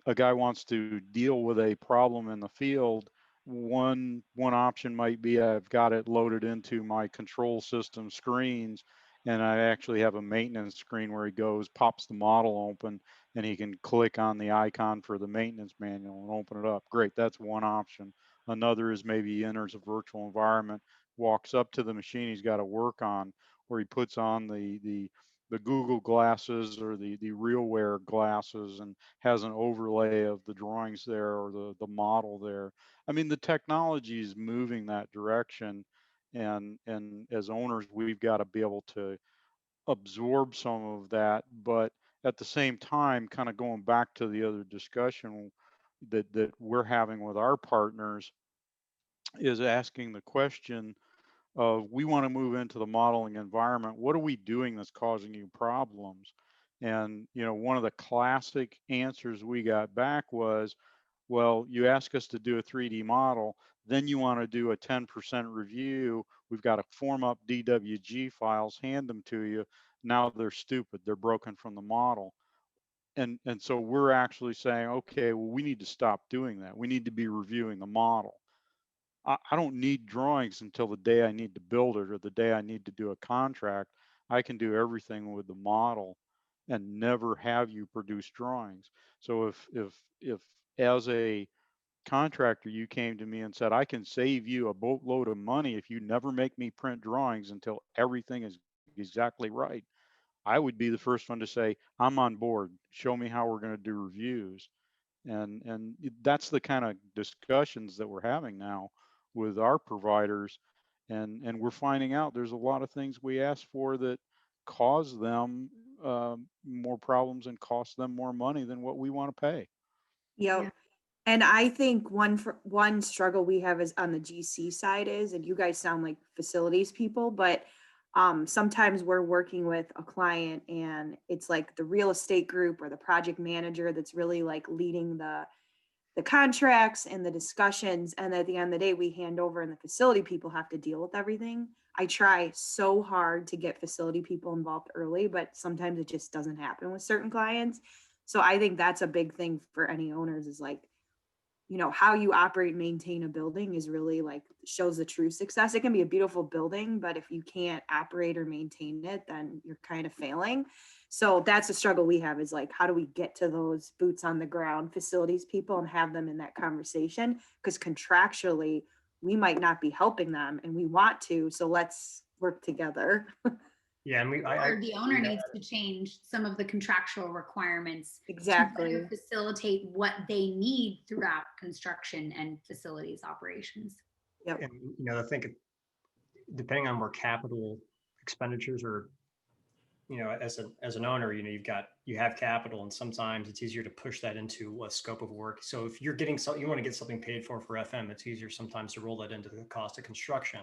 a guy wants to deal with a problem in the field. One option might be I've got it loaded into my control system screens, and I actually have a maintenance screen where he goes, pops the model open, and he can click on the icon for the maintenance manual and open it up. Great, that's one option. Another is maybe he enters a virtual environment, walks up to the machine he's got to work on, where he puts on the Google glasses or the RealWear glasses and has an overlay of the drawings there or the model there. I mean, the technology is moving that direction, and as owners, we've got to be able to absorb some of that. But at the same time, kind of going back to the other discussion that we're having with our partners, is asking the question of, we want to move into the modeling environment. What are we doing that's causing you problems? And, one of the classic answers we got back was, well, you ask us to do a 3D model, then you want to do a 10% review. We've got to form up DWG files, hand them to you. Now they're stupid. They're broken from the model. And so we're actually saying, okay, well, we need to stop doing that. We need to be reviewing the model. I don't need drawings until the day I need to build it or the day I need to do a contract. I can do everything with the model and never have you produce drawings. So if as a contractor you came to me and said, I can save you a boatload of money if you never make me print drawings until everything is exactly right, I would be the first one to say, I'm on board. Show me how we're going to do reviews. And that's the kind of discussions that we're having now with our providers. And we're finding out there's a lot of things we ask for that cause them more problems and cost them more money than what we want to pay. Yep. Yeah. And I think one struggle we have is on the GC side is, and you guys sound like facilities people, but sometimes we're working with a client and it's like the real estate group or the project manager that's really like leading the contracts and the discussions. And at the end of the day, we hand over and the facility people have to deal with everything. I try so hard to get facility people involved early, but sometimes it just doesn't happen with certain clients. So I think that's a big thing for any owners is like, you know, how you operate and maintain a building is really like shows the true success. It can be a beautiful building, but if you can't operate or maintain it, then you're kind of failing. So that's a struggle we have is like, how do we get to those boots on the ground facilities people and have them in that conversation? Because contractually, we might not be helping them and we want to. So let's work together. Yeah, and Or the owner needs to change some of the contractual requirements Exactly. to better facilitate what they need throughout construction and facilities operations. Yep. And you know, I think depending on where capital expenditures are, you know, as an owner, you know, you have capital, and sometimes it's easier to push that into a scope of work. So if you're getting you want to get something paid for FM, it's easier sometimes to roll that into the cost of construction.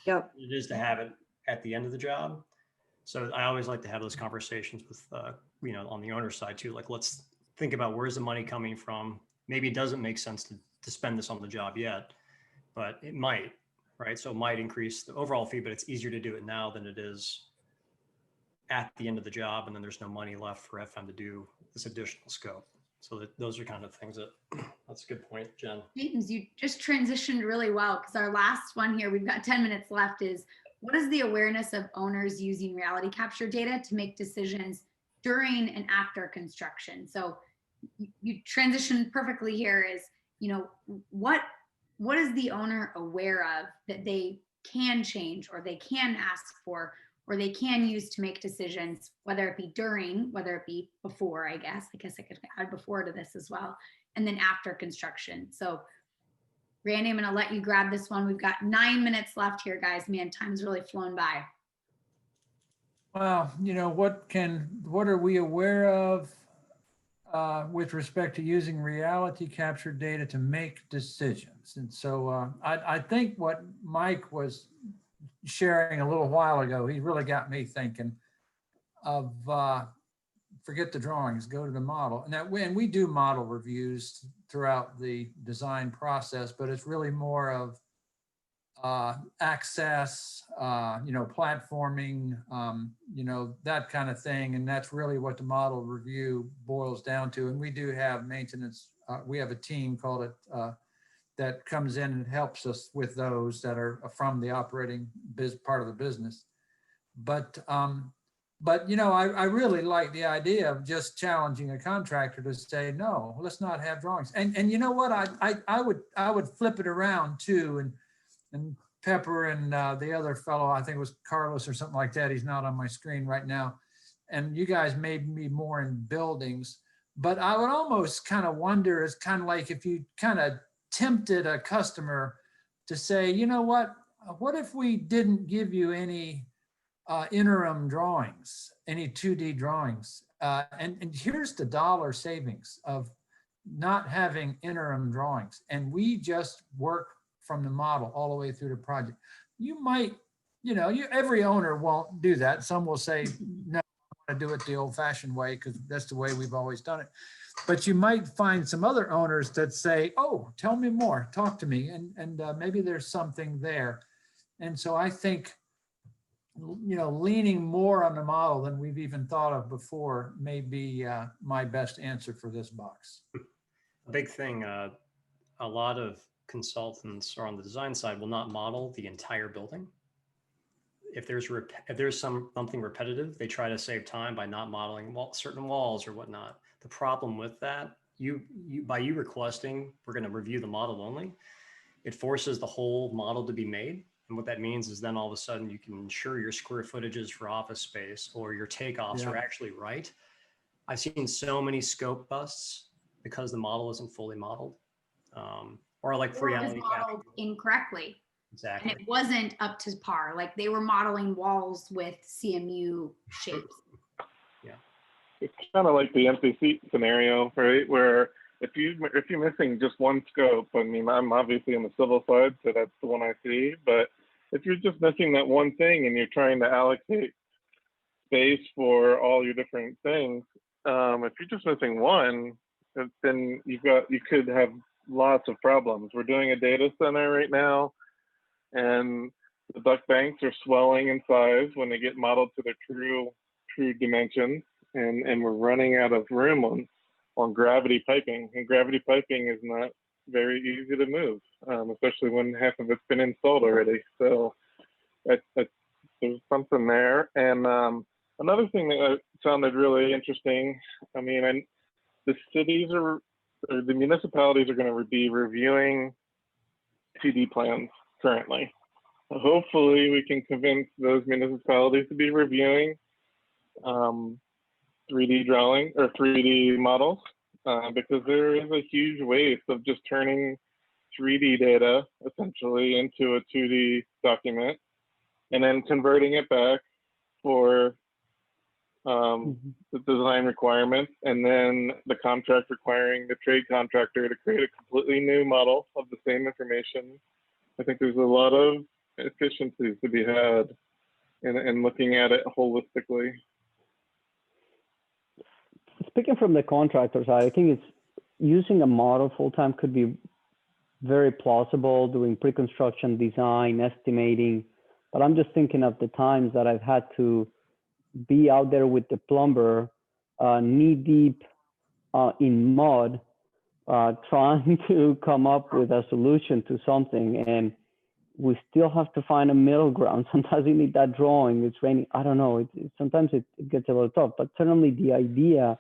Yep. It is to have it at the end of the job. So I always like to have those conversations with, you know, on the owner side too. Like, let's think about where's the money coming from. Maybe it doesn't make sense to spend this on the job yet, but it might, right? So it might increase the overall fee, but it's easier to do it now than it is at the end of the job. And then there's no money left for FM to do this additional scope. So those are kind of things that's a good point, Jen. James, you just transitioned really well because our last one here, we've got 10 minutes left, is what is the awareness of owners using reality capture data to make decisions during and after construction? So you transitioned perfectly here is, you know, what is the owner aware of that they can change or they can ask for or they can use to make decisions, whether it be during, whether it be before, I guess I could add before to this as well, and then after construction. So Randy, I'm going to let you grab this one. We've got 9 minutes left here, guys. Man, time's really flown by. Well, you know, what are we aware of with respect to using reality capture data to make decisions? And so I think what Mike was sharing a little while ago, he really got me thinking of forget the drawings, go to the model. And we do model reviews throughout the design process, but it's really more of access, you know, platforming, you know, that kind of thing. And that's really what the model review boils down to. And we do have maintenance. We have a team called it that comes in and helps us with those that are from the operating part of the business. But you know, I really like the idea of just challenging a contractor to say, no, let's not have drawings. And you know what, I would flip it around too, and Pepper and the other fellow, I think it was Carlos or something like that. He's not on my screen right now. And you guys may be more in buildings, but I would almost kind of wonder, it's kind of like if you kind of tempted a customer to say, you know what if we didn't give you any interim drawings, any 2D drawings. And here's the dollar savings of not having interim drawings. And we just work from the model all the way through the project. You might, you know, every owner won't do that. Some will say, no, I want to do it the old fashioned way because that's the way we've always done it. But you might find some other owners that say, oh, tell me more, talk to me. And maybe there's something there. And so I think, you know, leaning more on the model than we've even thought of before may be my best answer for this box. A big thing, a lot of consultants or on the design side will not model the entire building. If there's something repetitive, they try to save time by not modeling certain walls or whatnot. The problem with that, by you requesting, we're going to review the model only, it forces the whole model to be made. And what that means is then all of a sudden you can ensure your square footages for office space or your takeoffs Yeah. are actually right. I've seen so many scope busts because the model isn't fully modeled. Or like for Or it was reality capture. modeled incorrectly. Exactly. And it wasn't up to par. Like they were modeling walls with CMU shapes. It's kind of like the empty seat scenario, right? Where if you're missing just one scope, I mean, I'm obviously on the civil side, so that's the one I see. But if you're just missing that one thing and you're trying to allocate space for all your different things, if you're just missing one, then you could have lots of problems. We're doing a data center right now, and the duct banks are swelling in size when they get modeled to their true dimensions. And we're running out of room on gravity piping, and gravity piping is not very easy to move, especially when half of it's been installed already. So there's something there. And another thing that sounded really interesting, I mean, the cities or the municipalities are going to be reviewing 2D plans currently. Hopefully we can convince those municipalities to be reviewing 3D drawing or 3D models, because there is a huge waste of just turning 3D data essentially into a 2D document and then converting it back for the design requirements, and then the contract requiring the trade contractor to create a completely new model of the same information. I think there's a lot of efficiencies to be had in looking at it holistically. Speaking from the contractor side, I think it's using a model full-time could be very plausible, doing pre-construction design, estimating, but I'm just thinking of the times that I've had to be out there with the plumber, knee deep in mud, trying to come up with a solution to something, and we still have to find a middle ground. Sometimes you need that drawing, it's raining, I don't know, sometimes it gets a little tough, but certainly the idea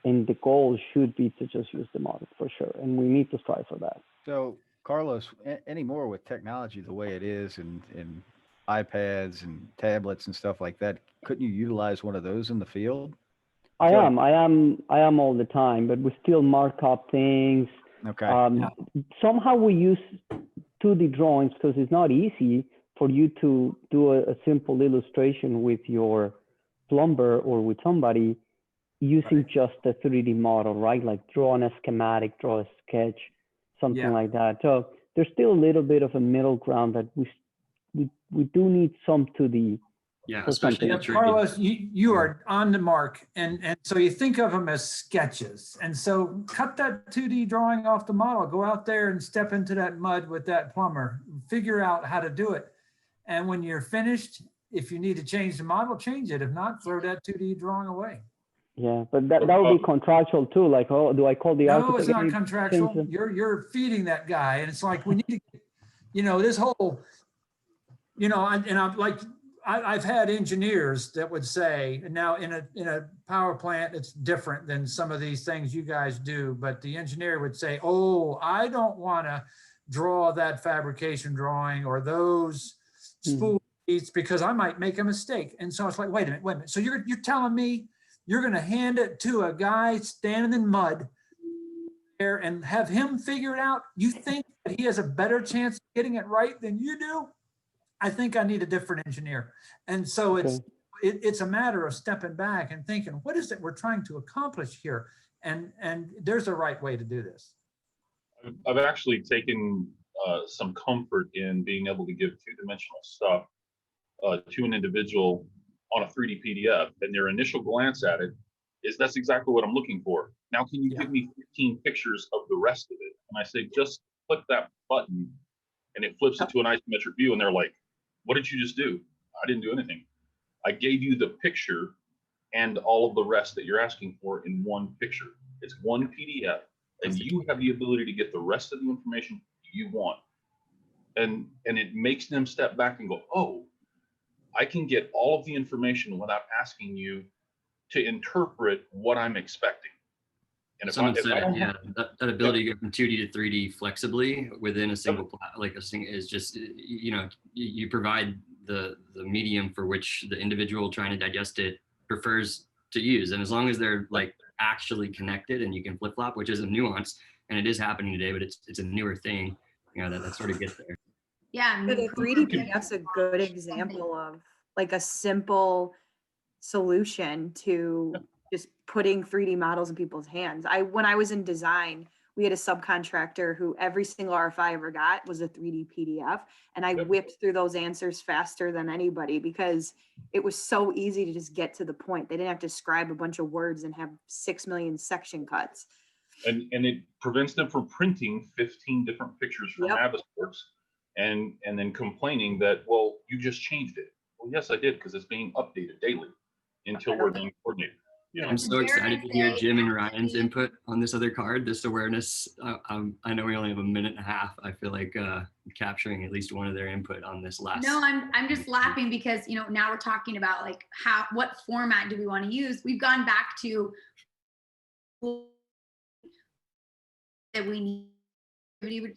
and the goal should be to just use the model for sure. And we need to strive for that. So Carlos, anymore with technology the way it is and iPads and tablets and stuff like that, couldn't you utilize one of those in the field? I am all the time, but we still mark up things. Okay. Somehow we use 2D drawings because it's not easy for you to do a simple illustration with your plumber or with somebody using just a 3D model, right? Like draw a schematic, draw a sketch, something like that. So there's still a little bit of a middle ground that we do need some 2D. Yeah, especially Carlos, you are on the mark, and so you think of them as sketches, and so cut that 2D drawing off the model, go out there and step into that mud with that plumber, figure out how to do it, and when you're finished, if you need to change the model, change it. If not, throw that 2D drawing away. Yeah, but that would be contractual too. Like, oh, do I call the architect? No, it's not contractual. You're feeding that guy, and it's like we need to, this whole, and I'm like. I've had engineers that would say, now in a power plant, it's different than some of these things you guys do, but the engineer would say, oh, I don't want to draw that fabrication drawing or those spool sheets because I might make a mistake. And so it's like, wait a minute. So you're telling me you're going to hand it to a guy standing in mud there and have him figure it out? You think that he has a better chance of getting it right than you do? I think I need a different engineer. And so it's a matter of stepping back and thinking, what is it we're trying to accomplish here? And there's a right way to do this. I've actually taken some comfort in being able to give two-dimensional stuff to an individual on a 3D PDF, and their initial glance at it is, that's exactly what I'm looking for. Now, can you give me 15 pictures of the rest of it? And I say, just click that button and it flips it to an isometric view, and they're like, what did you just do? I didn't do anything. I gave you the picture and all of the rest that you're asking for in one picture. It's one PDF, and you have the ability to get the rest of the information you want. And it makes them step back and go, oh, I can get all of the information without asking you to interpret what I'm expecting. And if I, Someone if said I it, don't yeah, have, that ability to go from 2D to 3D flexibly within a single like a single is just, you know, you provide the medium for which the individual trying to digest it prefers to use. And as long as they're like actually connected and you can flip flop, which is a nuance, and it is happening today, but it's a newer thing, you know, that sort of gets there. Yeah, I But mean, the 3D PDF's a good example of like a simple solution to just putting 3D models in people's hands. When I was in design, we had a subcontractor who every single RFI I ever got was a 3D PDF. And I whipped through those answers faster than anybody because it was so easy to just get to the point. They didn't have to scribe a bunch of words and have 6 million section cuts. and it prevents them from printing 15 different pictures from Navisworks and then complaining that, well, you just changed it. Well, yes, I did, because it's being updated daily until we're done coordinating. Yeah. I'm so excited to hear Jim and Ryan's input on this other card, this awareness. I know we only have a minute and a half. I feel like capturing at least one of their input on this last. No, I'm just laughing because, you know, now we're talking about like what format do we want to use? We've gone back to that we need.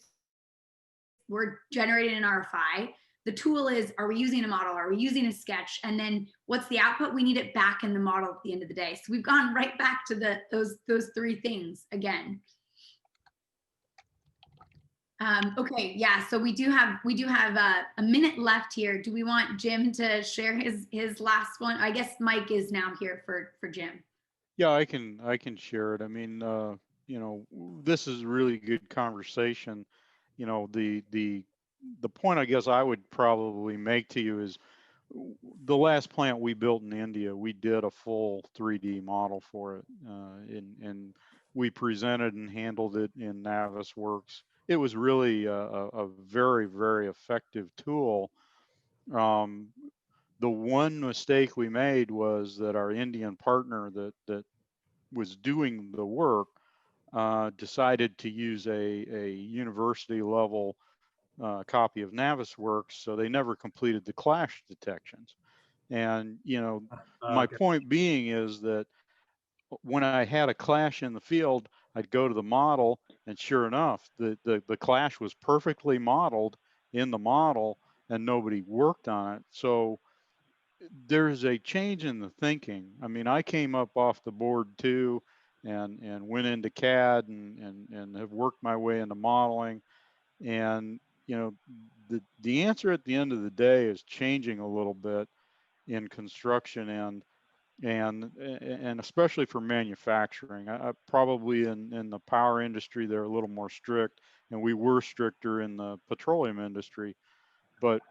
We're generating an RFI. The tool is, are we using a model? Are we using a sketch? And then what's the output? We need it back in the model at the end of the day. So we've gone right back to those three things again. Okay, yeah, so we do have a minute left here. Do we want Jim to share his last one? I guess Mike is now here for Jim. Yeah, I can share it. I mean, you know, this is a really good conversation. You know, the point I guess I would probably make to you is the last plant we built in India, we did a full 3D model for it, and we presented and handled it in Navisworks. It was really a very, very effective tool. The one mistake we made was that our Indian partner that was doing the work decided to use a university level copy of Navisworks, so they never completed the clash detections. And you know, my point being is that when I had a clash in the field, I'd go to the model, and sure enough, the clash was perfectly modeled in the model, and nobody worked on it. So there's a change in the thinking. I mean, I came up off the board too, and went into CAD and have worked my way into modeling. And you know, the answer at the end of the day is changing a little bit in construction and especially for manufacturing. I probably in the power industry they're a little more strict, and we were stricter in the petroleum industry. But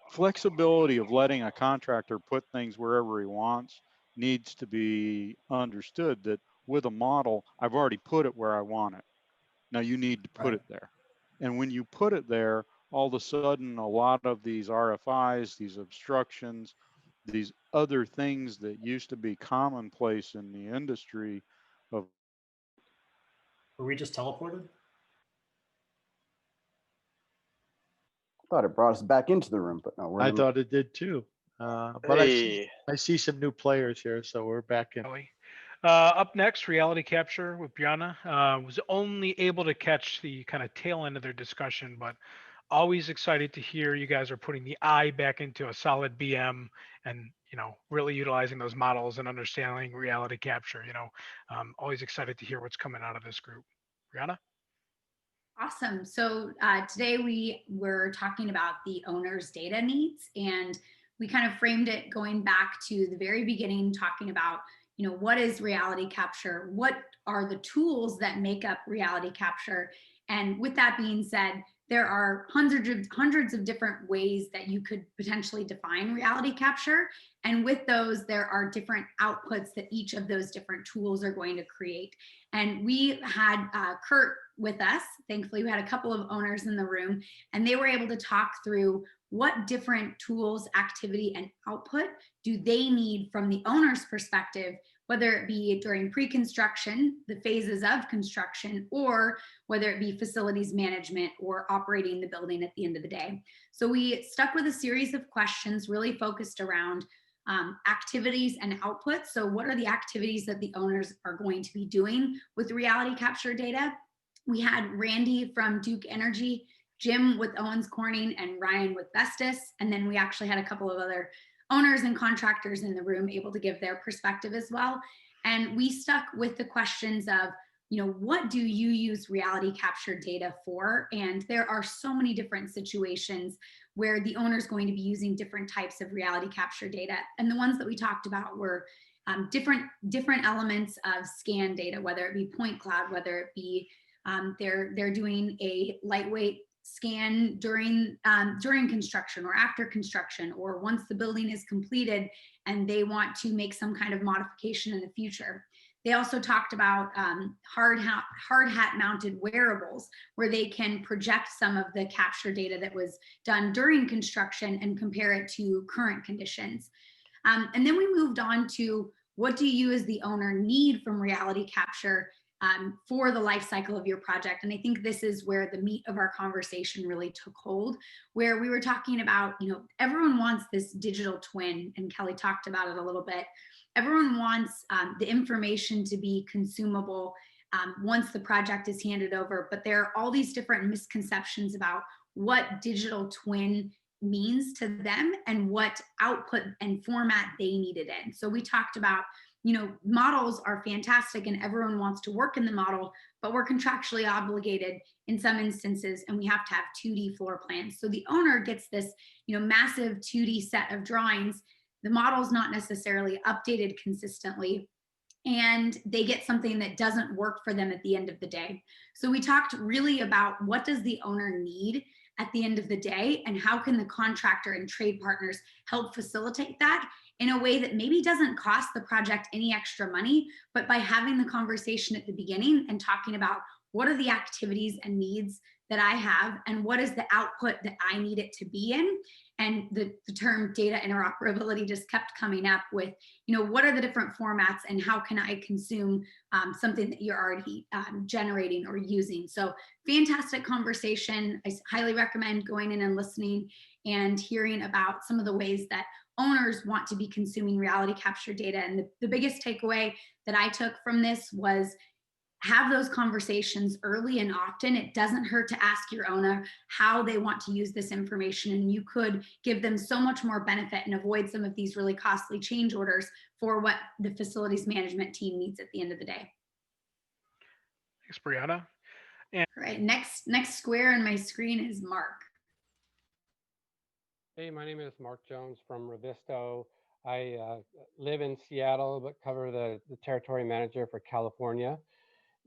flexibility of letting a contractor put things wherever he wants needs to be understood, that with a model, I've already put it where I want it. Now you need to put it there. And when you put it there, all of a sudden, a lot of these RFIs, these obstructions, these other things that used to be commonplace in the industry of. Were we just teleported? Thought it brought us back into the room, but no, we're I thought it did too. But Hey. I see some new players here, so we're back in. Up next, Reality Capture with Brianna. Was only able to catch the kind of tail end of their discussion, but always excited to hear you guys are putting the eye back into a solid BM and, you know, really utilizing those models and understanding Reality Capture. You know, always excited to hear what's coming out of this group. Brianna? Awesome. So today we were talking about the owner's data needs, and we kind of framed it going back to the very beginning, talking about, you know, what is reality capture? What are the tools that make up reality capture? And with that being said, there are hundreds of different ways that you could potentially define reality capture. And with those, there are different outputs that each of those different tools are going to create. And we had CURT with us. Thankfully, we had a couple of owners in the room, and they were able to talk through what different tools, activity, and output do they need from the owner's perspective, whether it be during pre-construction, the phases of construction, or whether it be facilities management or operating the building at the end of the day. So we stuck with a series of questions really focused around activities and outputs. So what are the activities that the owners are going to be doing with reality capture data? We had Randy from Duke Energy, Jim with Owens Corning, and Ryan with Vestas. And then we actually had a couple of other owners and contractors in the room able to give their perspective as well. And we stuck with the questions of, what do you use reality capture data for? And there are so many different situations where the owner is going to be using different types of reality capture data. And the ones that we talked about were different elements of scan data, whether it be point cloud, whether it be they're doing a lightweight scan during construction or after construction, or once the building is completed and they want to make some kind of modification in the future. They also talked about hard hat mounted wearables, where they can project some of the capture data that was done during construction and compare it to current conditions. And then we moved on to, what do you as the owner need from reality capture for the life cycle of your project? And I think this is where the meat of our conversation really took hold, where we were talking about, everyone wants this digital twin, and Kelly talked about it a little bit. Everyone wants the information to be consumable once the project is handed over, but there are all these different misconceptions about what digital twin means to them and what output and format they need it in. So we talked about, models are fantastic and everyone wants to work in the model, but we're contractually obligated in some instances, and we have to have 2D floor plans. So the owner gets this, massive 2D set of drawings. The model's not necessarily updated consistently, and they get something that doesn't work for them at the end of the day. So we talked really about, what does the owner need at the end of the day, and how can the contractor and trade partners help facilitate that in a way that maybe doesn't cost the project any extra money, but by having the conversation at the beginning and talking about, what are the activities and needs that I have, and what is the output that I need it to be in? And the term data interoperability just kept coming up with, what are the different formats and how can I consume something that you're already generating or using? So fantastic conversation. I highly recommend going in and listening and hearing about some of the ways that owners want to be consuming reality capture data. And the biggest takeaway that I took from this was, have those conversations early and often. It doesn't hurt to ask your owner how they want to use this information, and you could give them so much more benefit and avoid some of these really costly change orders for what the facilities management team needs at the end of the day. Thanks, Brianna. All right, next square on my screen is Mark. Hey, my name is Mark Jones from Revisto. I live in Seattle, but cover the territory manager for California.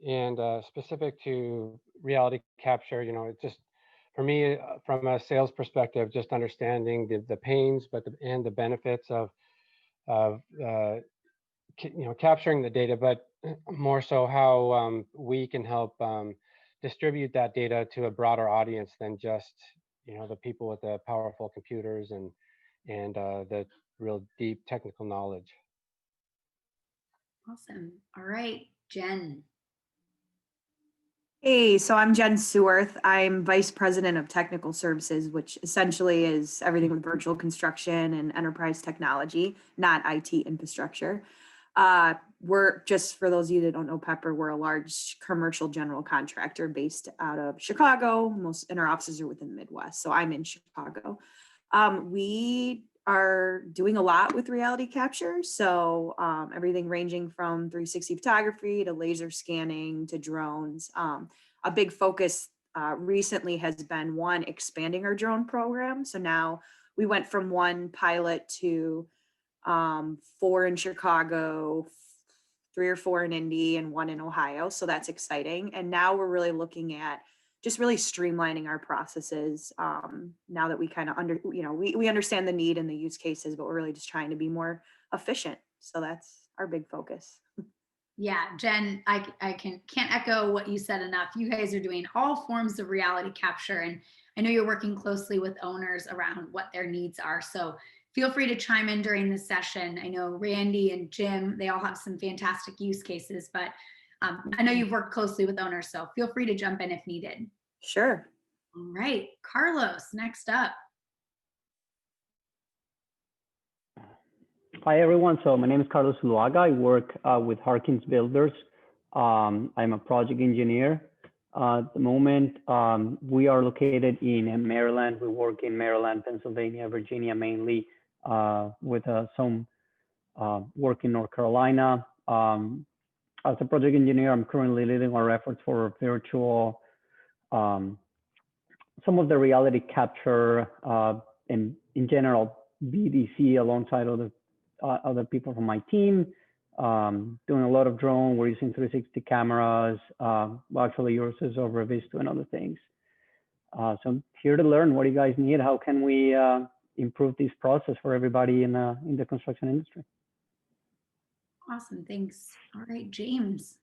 And specific to reality capture, it just, for me, from a sales perspective, just understanding the pains, and the benefits of capturing the data, but more so how we can help distribute that data to a broader audience than just the people with the powerful computers and the real deep technical knowledge. Awesome. All right, Jen. Hey, so I'm Jen Seworth. I'm Vice President of Technical Services, which essentially is everything with virtual construction and enterprise technology, not IT infrastructure. We're, just for those of you that don't know Pepper, we're a large commercial general contractor based out of Chicago. And our offices are within the Midwest, so I'm in Chicago. We are doing a lot with reality capture. So everything ranging from 360 photography to laser scanning to drones. A big focus recently has been, one, expanding our drone program. So now we went from one pilot to 4 in Chicago, 3 or 4 in Indy, and 1 in Ohio. So that's exciting. And now we're really looking at just really streamlining our processes now that we kind of we understand the need and the use cases, but we're really just trying to be more efficient. So that's our big focus. Yeah, Jen, I can't echo what you said enough. You guys are doing all forms of reality capture, and I know you're working closely with owners around what their needs are. So feel free to chime in during the session. I know Randy and Jim, they all have some fantastic use cases, but I know you've worked closely with owners, so feel free to jump in if needed. Sure. All right, Carlos, next up. Hi, everyone. So my name is Carlos Zuluaga. I work with Harkins Builders. I'm a project engineer. At the moment, we are located in Maryland. We work in Maryland, Pennsylvania, Virginia, mainly with some work in North Carolina. As a project engineer, I'm currently leading our efforts for virtual, some of the reality capture and in general, BDC alongside other people from my team, doing a lot of drone. We're using 360 cameras. Well, actually, yours is over Vista and other things. So I'm here to learn. What do you guys need? How can we improve this process for everybody in the construction industry? Awesome, thanks. All right, James.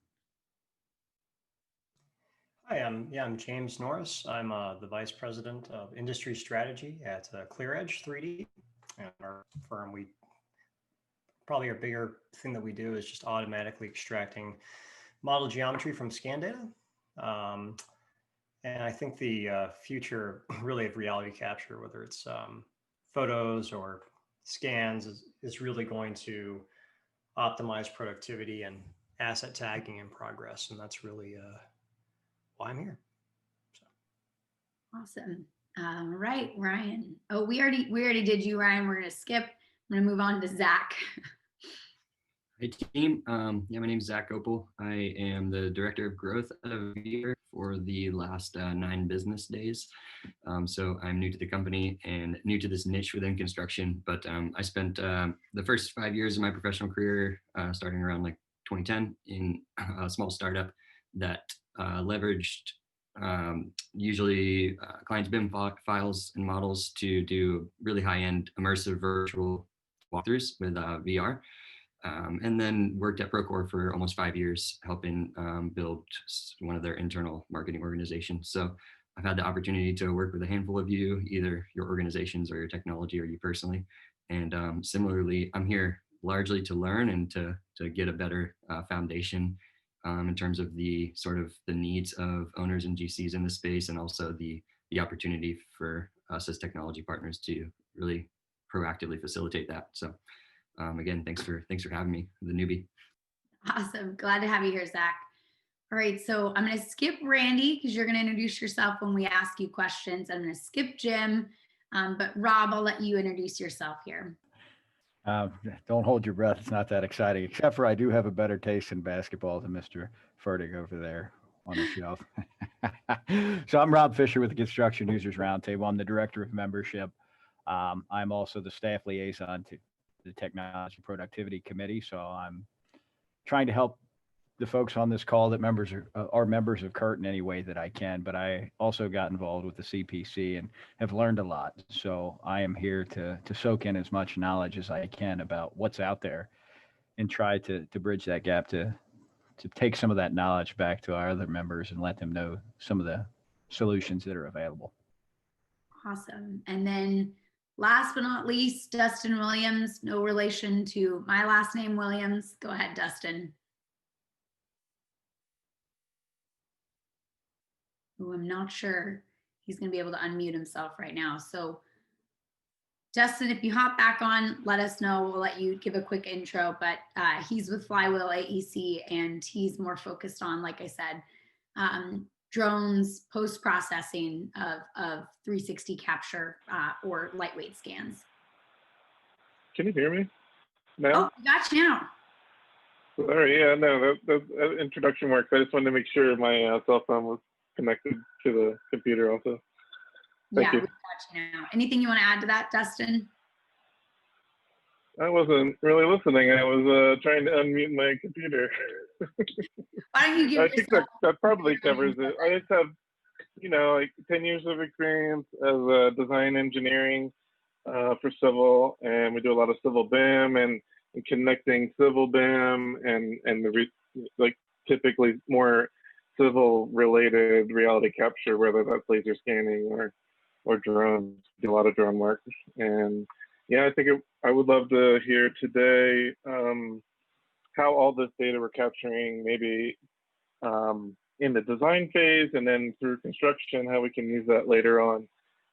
Hi, I'm James Norris. I'm the Vice President of Industry Strategy at ClearEdge 3D. And our firm, probably our bigger thing that we do is just automatically extracting model geometry from scan data. And I think the future really of reality capture, whether it's photos or scans, is really going to optimize productivity and asset tagging in progress. And that's really why I'm here. So. Awesome. Right, Ryan. Oh, we already did you, Ryan. We're gonna skip. I'm gonna move on to Zach. Hey team, yeah, my name is Zach Opel. I am the Director of Growth at VR for the last 9 business days. So I'm new to the company and new to this niche within construction, but I spent the first 5 years of my professional career, starting around like 2010, in a small startup that leveraged usually clients' BIM files and models to do really high-end immersive virtual walkthroughs with VR. And then worked at Procore for almost 5 years, helping build one of their internal marketing organizations. So I've had the opportunity to work with a handful of you, either your organizations or your technology or you personally. And similarly, I'm here largely to learn and to get a better foundation in terms of the sort of the needs of owners and GCs in the space, and also the opportunity for us as technology partners to really proactively facilitate that. So again, thanks for having me, the newbie. Awesome. Glad to have you here, Zach. All right, so I'm going to skip Randy because you're going to introduce yourself when we ask you questions. I'm going to skip Jim, but Rob, I'll let you introduce yourself here. Don't hold your breath. It's not that exciting, except for I do have a better taste in basketball than Mr. Fertig over there on the shelf. So I'm Rob Fisher with the Construction Users Roundtable. I'm the Director of Membership. I'm also the staff liaison to the Technology Productivity Committee. So I'm trying to help the folks on this call that are members of CURT in any way that I can, but I also got involved with the CPC and have learned a lot. So I am here to soak in as much knowledge as I can about what's out there and try to bridge that gap to take some of that knowledge back to our other members and let them know some of the solutions that are available. Awesome. And then last but not least, Dustin Williams, no relation to my last name, Williams. Go ahead, Dustin. Who I'm not sure he's going to be able to unmute himself right now. So Dustin, if you hop back on, let us know. We'll let you give a quick intro, but he's with Flywheel AEC and he's more focused on, like I said, drones, post-processing of 360 capture or lightweight scans. Can you hear me now? Oh, got you now. Sorry, yeah, no, that introduction works. I just wanted to make sure my cell phone was connected to the computer also. Thank you. We got you now. Anything you want to add to that, Dustin? I wasn't really listening. I was trying to unmute my computer. Why don't you give I think that probably covers it. I just have, like 10 years of experience as design engineering for civil, and we do a lot of civil BIM and connecting civil BIM and like typically more civil related reality capture, whether that's laser scanning or drones. Do a lot of drone work, and yeah, I think I would love to hear today how all this data we're capturing, maybe in the design phase and then through construction, how we can use that later on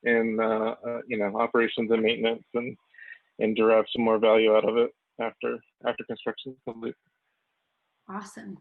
in operations and maintenance and derive some more value out of it. after construction is complete. Awesome.